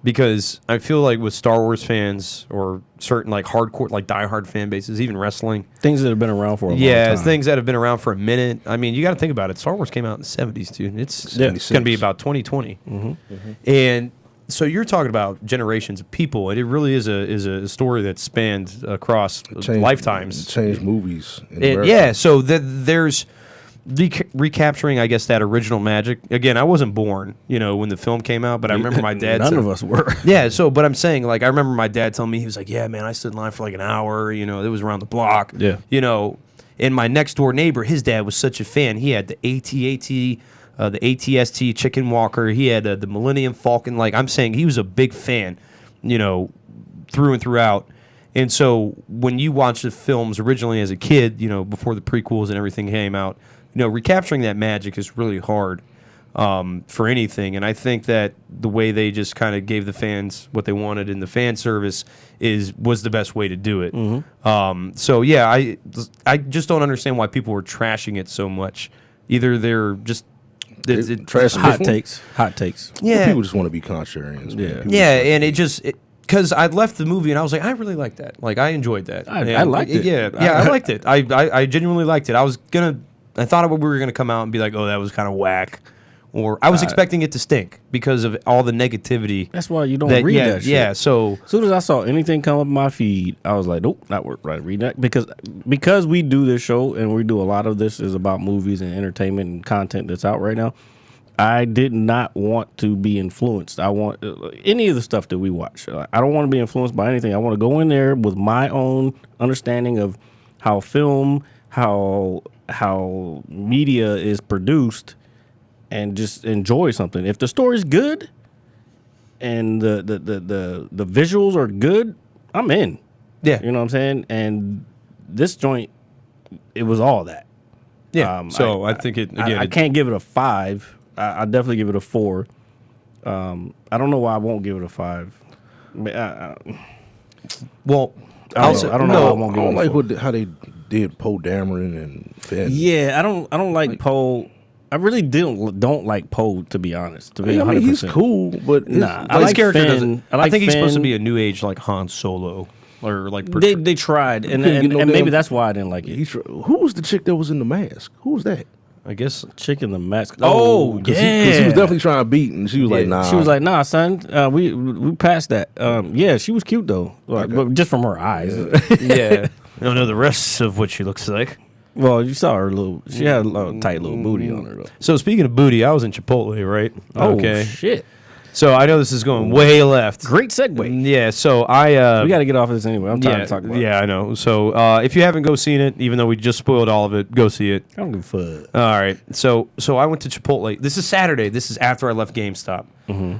Because I feel like with Star Wars fans or certain like hardcore, like diehard fan bases, even wrestling, Things that have been around for a long yeah, time. things that have been around for a minute. I mean, you got to think about it. Star Wars came out in the 70s, dude. It's Yeah. going to be about 2020, and so you're talking about generations of people, and it really is a story that spanned across lifetimes. Changed movies. In And America. yeah, so there's recapturing, I guess, that original magic. Again, I wasn't born, when the film came out, but I remember my dad. None of us were. Yeah, so but I'm saying, like, I remember my dad telling me, he was like, "Yeah, man, I stood in line for like an hour. It was around the block. Yeah. And my next door neighbor, his dad was such a fan. He had the AT-AT. The ATST Chicken Walker. He had the Millennium Falcon. Like, I'm saying, he was a big fan, through and throughout. And so when you watch the films originally as a kid, before the prequels and everything came out, recapturing that magic is really hard. for anything. And I think that the way they just kind of gave the fans what they wanted in the fan service was the best way to do it. So yeah, I just don't understand why people were trashing it so much. Either they're just Trashing hot takes. yeah, people just want to be contrarians. man. Yeah. People yeah, and it just because I left the movie and I was like, I really liked that. Like I enjoyed that. I And liked it. Yeah, I liked it. I genuinely liked it. I thought we were gonna come out and be like, oh, that was kind of whack, or I was expecting it to stink because of all the negativity. That's why you don't read that shit. Yeah, so As soon as I saw anything come up my feed, I was like, nope, not worth right reading that. Because we do this show and we do a lot of this is about movies and entertainment and content that's out right now. I did not want to be influenced. I want any of the stuff that we watch. I don't want to be influenced by anything. I want to go in there with my own understanding of how film, how media is produced, and just enjoy something. If the story's good and the visuals are good, I'm in. yeah, You know what I'm saying? And this joint, it was all that. yeah. So I think it again. I can't give it a 5. I definitely give it a 4. I don't know why I won't give it a 5. Well, I don't know. Why I won't I give don't it a like 4. how they did Poe Dameron and Finn. Yeah, I don't like Poe. I really don't like Poe, to be honest. To be I 100%. mean, he's cool, but Nah, I his like character Finn. doesn't. I like think he's supposed to Finn. be a new age like Han Solo or like. They tried, and couldn't get no maybe damn- that's why I didn't like it. who was the chick that was in the mask? Who was that? I guess. Chicken the mask. Oh, Because yeah. he was definitely trying to beat, and she was like, "Nah." She was like, "Nah, son, we passed that." Yeah, she was cute though, but just from her eyes. Yeah. I don't know the rest of what she looks like. Well, you saw her little. She had a little tight little booty on her though. So speaking of booty, I was in Chipotle, right? Oh shit! So I know this is going way left. Great segue. Yeah. So I. We got to get off of this anyway. I'm tired of talking about it. Yeah, I know. So if you haven't seen it, even though we just spoiled all of it, go see it. I don't give a fuck. All right. So I went to Chipotle. This is Saturday. This is after I left GameStop.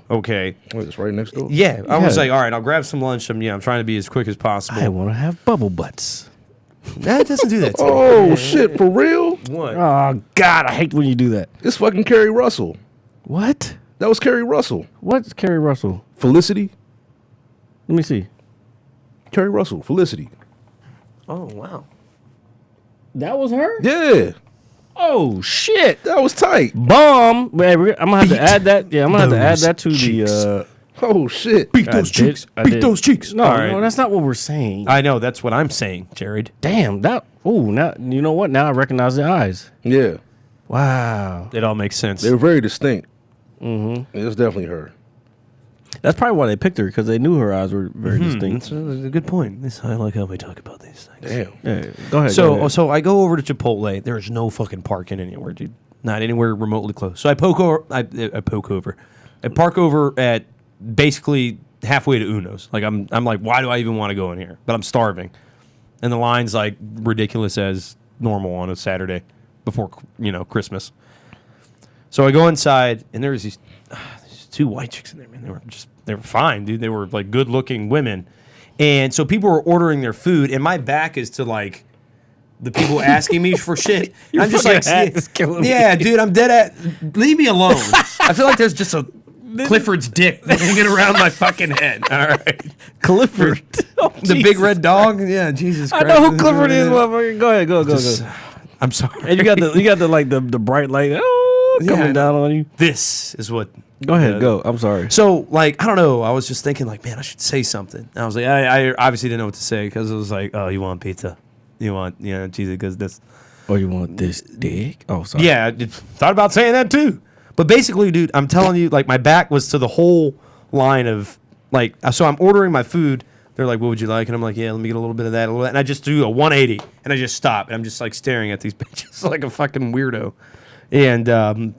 Okay. Wait, it's right next door. Yeah. I was Yeah. like, all right, I'll grab some lunch. I'm trying to be as quick as possible. I want to have bubble butts. That doesn't do that to me. Oh shit, for real? What? Oh God, I hate when you do that. It's fucking Carrie Russell. What? That was Carrie Russell. What's Carrie Russell? Felicity. Let me see. Carrie Russell. Felicity. Oh, wow. That was her. Yeah, Oh shit! that was tight. Bomb. Wait, I'm gonna have to add that. Yeah, I'm gonna have to add that to the. Oh shit. Beat I those did- cheeks. I Beat did. those cheeks. No, All right. no, that's not what we're saying. I know. That's what I'm saying, Jared. Damn that. Oh, now you know what? Now I recognize the eyes. Yeah, Wow. It all makes sense. they were very distinct. Mm-hmm. It was definitely her. That's probably why they picked her, because they knew her eyes were very distinct. That's a good point. I like how we talk about these things. Damn. Yeah, go ahead. So I go over to Chipotle. There's no fucking parking anywhere, dude. Not anywhere remotely close. So I park over at basically halfway to Uno's. Like I'm like, why do I even want to go in here? But I'm starving, and the line's like ridiculous as normal on a Saturday before Christmas. So I go inside, and there's these two white chicks in there, man. They were fine, dude. They were like good looking women, and so people were ordering their food, and my back is to like the people asking me for shit. I'm just like, fucking hat is killing me. yeah, dude, I'm dead at. Leave me alone. I feel like there's just a Clifford's dick hanging around my fucking head. All right, Clifford. Oh, the big red dog. Yeah, Jesus I Christ. know who Clifford is, motherfucker. Go ahead, go. I'm sorry. And you got the like the bright light coming down on you. This is what. Go ahead, go. I'm sorry. So, like, I don't know. I was just thinking, like, man, I should say something. And I was like, I obviously didn't know what to say because it was like, oh, you want pizza? You want, Jesus, because this. Oh, you want this dick? Oh, sorry. Yeah, I thought about saying that too. But basically, dude, I'm telling you, like, my back was to the whole line of, like, so I'm ordering my food. They're like, what would you like? And I'm like, yeah, let me get a little bit of that. And I just do a 180 and I just stop. And I'm just, like, staring at these bitches like a fucking weirdo. And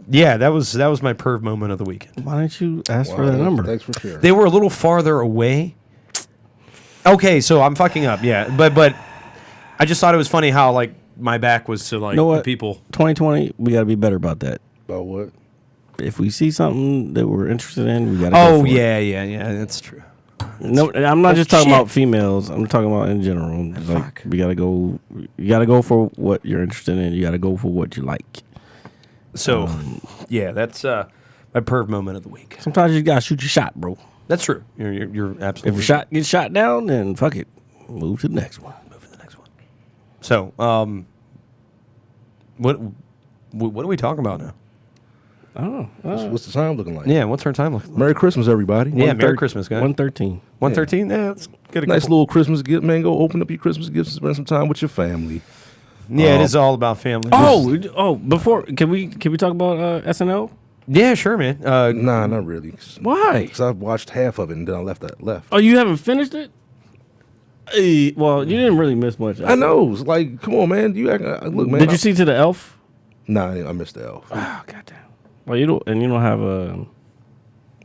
yeah, that was my perv moment of the weekend. Why didn't you ask for that number? Thanks for sharing. They were a little farther away. Okay, so I'm fucking up. Yeah, but I just thought it was funny how like my back was to like You know the what? people. 2020, we got to be better about that. About what? If we see something that we're interested in, we got to Oh go for it. yeah, that's true. No, I'm not just talking shit. about females. I'm talking about in general. Like, we gotta go. You gotta go for what you're interested in. You gotta go for what you like. So, yeah, that's my perv moment of the week. Sometimes you gotta shoot your shot, bro. That's true. You're absolutely. If your shot gets shot down, then fuck it. Move to the next one. So, what are we talking about now? I don't know. What's the time looking like? Yeah, what's our time looking like? Merry Christmas, everybody. Yeah, Merry Christmas, guys. 113. 113? Yeah, let's get a Nice couple. little Christmas gift, man. Go open up your Christmas gifts and spend some time with your family. Yeah, it is all about family. Before can we talk about SNL? Yeah, sure, man. Nah, not really. Why? Because I've watched half of it and then I left. Oh, you haven't finished it? Well, you didn't really miss much. I know. It's like, come on, man. You act, look, man. Did you see To the Elf? Nah, I missed the elf. Oh, goddamn. Well, you don't have a.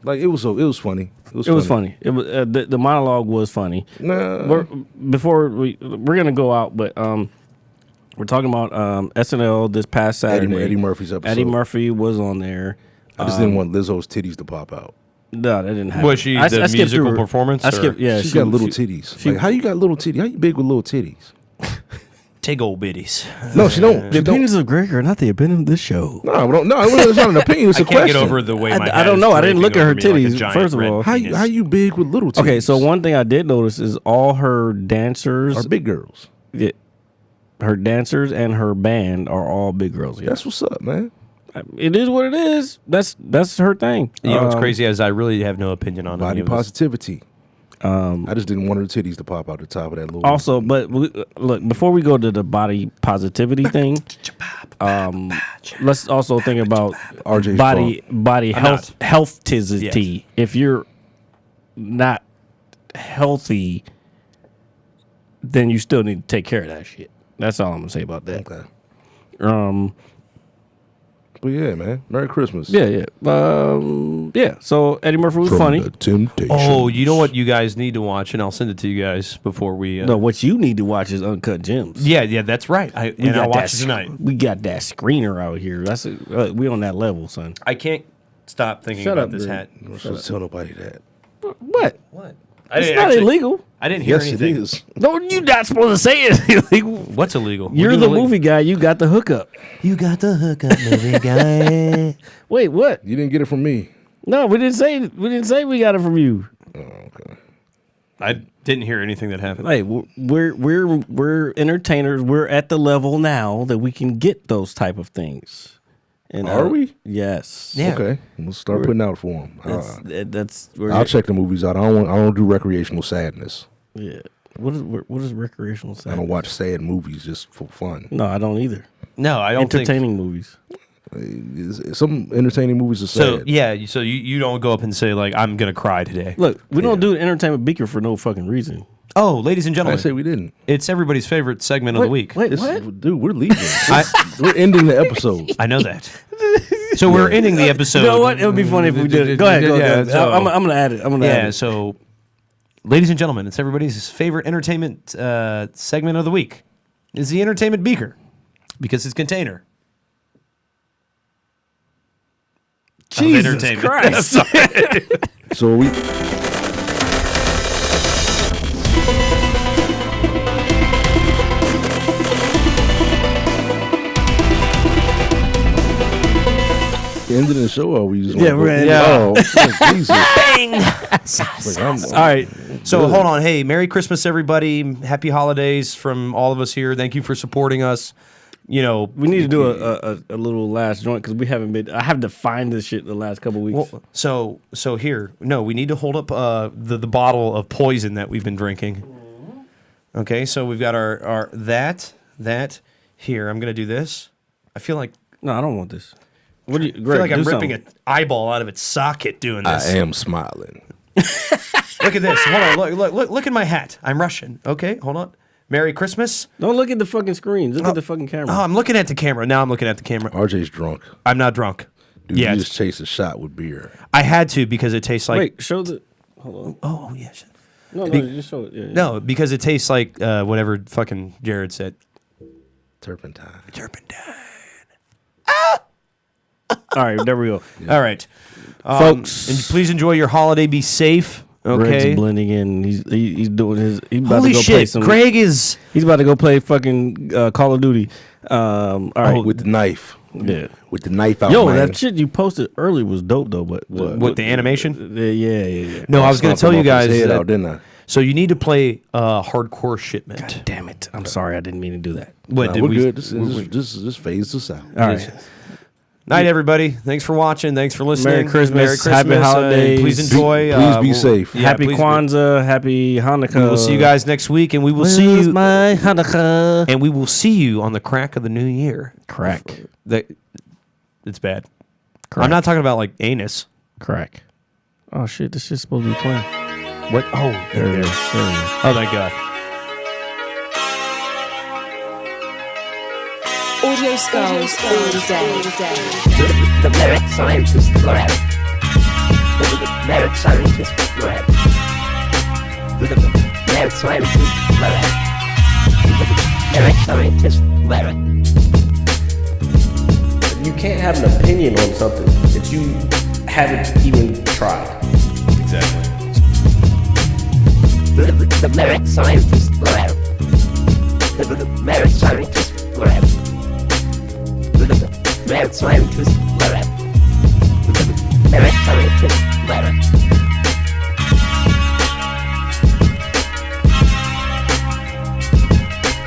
Like it was funny. It was funny. It was the monologue was funny. Nah. We're gonna go out, but we're talking about SNL this past Saturday. Eddie Murphy's episode. Eddie Murphy was on there. I just didn't want Lizzo's titties to pop out. No, that didn't happen. Was she the skipped musical through her. performance, I or- skipped. Yeah, She's got little titties. Like, how you got little titties? How you big with little titties? Take old biddies. No, she don't. The opinions of Greg are not the opinion of this show. No, it's not an opinion. It's a I can't question. get over the way my I head don't is know. I didn't look draping at her over me like a titties, giant first of red all. How penis. you big with little titties? Okay, so one thing I did notice is all her dancers, are big girls. her dancers and her band are all big girls. Yeah. That's what's up, man. It is what it is. That's her thing. You know what's crazy is I really have no opinion on any Body of this. positivity. I just didn't want her titties to pop out the top of that little. Also, but look, before we go to the body positivity thing, let's also think about RJ's body health not. healthticity. Yes. If you're not healthy, then you still need to take care of that shit. That's all I'm gonna say about that. Okay. But yeah, man. Merry Christmas. Yeah. So Eddie Murphy was From funny. The Temptations. Oh, you know what you guys need to watch, and I'll send it to you guys before we. No, what you need to watch is Uncut Gems. Yeah, that's right. I'll watch it tonight. We got that screener out here. That's we on that level, son. I can't stop thinking Shut about up, this Greg. hat. I'm not supposed to tell nobody that. What? What? It's not illegal. I didn't hear Yes, anything. it is. No, you're not supposed to say it's illegal. What's illegal? You're What the do illegal? movie guy. You got the hookup. You got the hookup, movie guy. Wait, what? You didn't get it from me. No, we didn't say we got it from you. Oh, okay. I didn't hear anything that happened. Hey, we're entertainers. We're at the level now that we can get those type of things. And Are we? Yes. Yeah. Okay. We'll start putting out for them. We're I'll check the movies out. I don't do recreational sadness. Yeah. What is recreational I sadness? don't watch sad movies just for fun. No, I don't either. No, I don't think. Entertaining movies. Some entertaining movies are So sad. yeah, so you don't go up and say like I'm gonna cry today. Look, we don't do an entertainment beaker for no fucking reason. Oh, ladies and I gentlemen, say we didn't. it's everybody's favorite segment of the week. Wait, This- what? Dude, we're leaving. We're ending the episode. I know that. So we're ending the episode. You know what? It would be funny if we did it. Go ahead. Go ahead. so- I'm gonna add it. I'm gonna add Yeah. it. So, ladies and gentlemen, it's everybody's favorite entertainment segment of the week. Is the entertainment beaker because it's container. Jesus entertainment. Christ. So we. Ending the show, or we just Yeah, we're ending. Oh, Jesus. All right. So hold on. Hey, Merry Christmas, everybody. Happy holidays from all of us here. Thank you for supporting us. You know, We need to do a little last joint because we haven't been. I have to find this shit the last couple weeks. well, so here. No, we need to hold up the bottle of poison that we've been drinking. Okay, so we've got our that here. I'm gonna do this. I feel like No, I don't want this. What do you? I feel Greg, like I'm do ripping something. an eyeball out of its socket doing I this. am smiling. Look at this. Hold on. Look at my hat. I'm Russian. Okay, hold on. Merry Christmas. Don't look at the fucking screen. Look at the fucking camera. Oh, I'm looking at the camera. Now I'm looking at the camera. RJ's drunk. I'm not drunk. Dude, Yeah, you just chase a shot with beer. I had to because it tastes like. Wait, show the. Hold on. Oh, yes. No, just show it. Yeah, yeah. No, because it tastes like whatever fucking Jared said. Turpentine. Turpentine. All right, there we go. All right. Folks. And please enjoy your holiday. Be safe. Okay. Greg's blending in. He's doing his. He's about Holy to go play shit. some. Greg is. He's about to go play fucking Call of Duty. All right. With the knife. Yeah. with the knife out. Yo, man. that shit you posted earlier was dope though. But What, the animation? Yeah. No, I was going to tell you guys. Head that- out, didn't I? So you need to play Hardcore Shipment. Damn it! I'm sorry, I didn't mean to do that. What Nah, did we're we? good. This phase us out. All right. Night, everybody. Thanks for watching. Thanks for listening. Merry Christmas. Happy and holidays. please enjoy. Please be safe. Yeah, Happy please be- Kwanzaa. Happy Hanukkah. We'll see you guys next week, and we will see Where's you. my Hanukkah. And we will see you on the crack of the new year. Crack. It's bad. Crack. I'm not talking about like anus. Crack. Oh shit! This shit's supposed to be playing. What? Oh, There it is. oh, thank God. Audio Skulls all day. The merit scientist lab. The merit scientist lab. The merit scientist lab. The merit scientist lab. You can't have an opinion on something that you haven't even tried. Exactly. The merit scientist lab. The merit scientist lab. The merit scientist lab.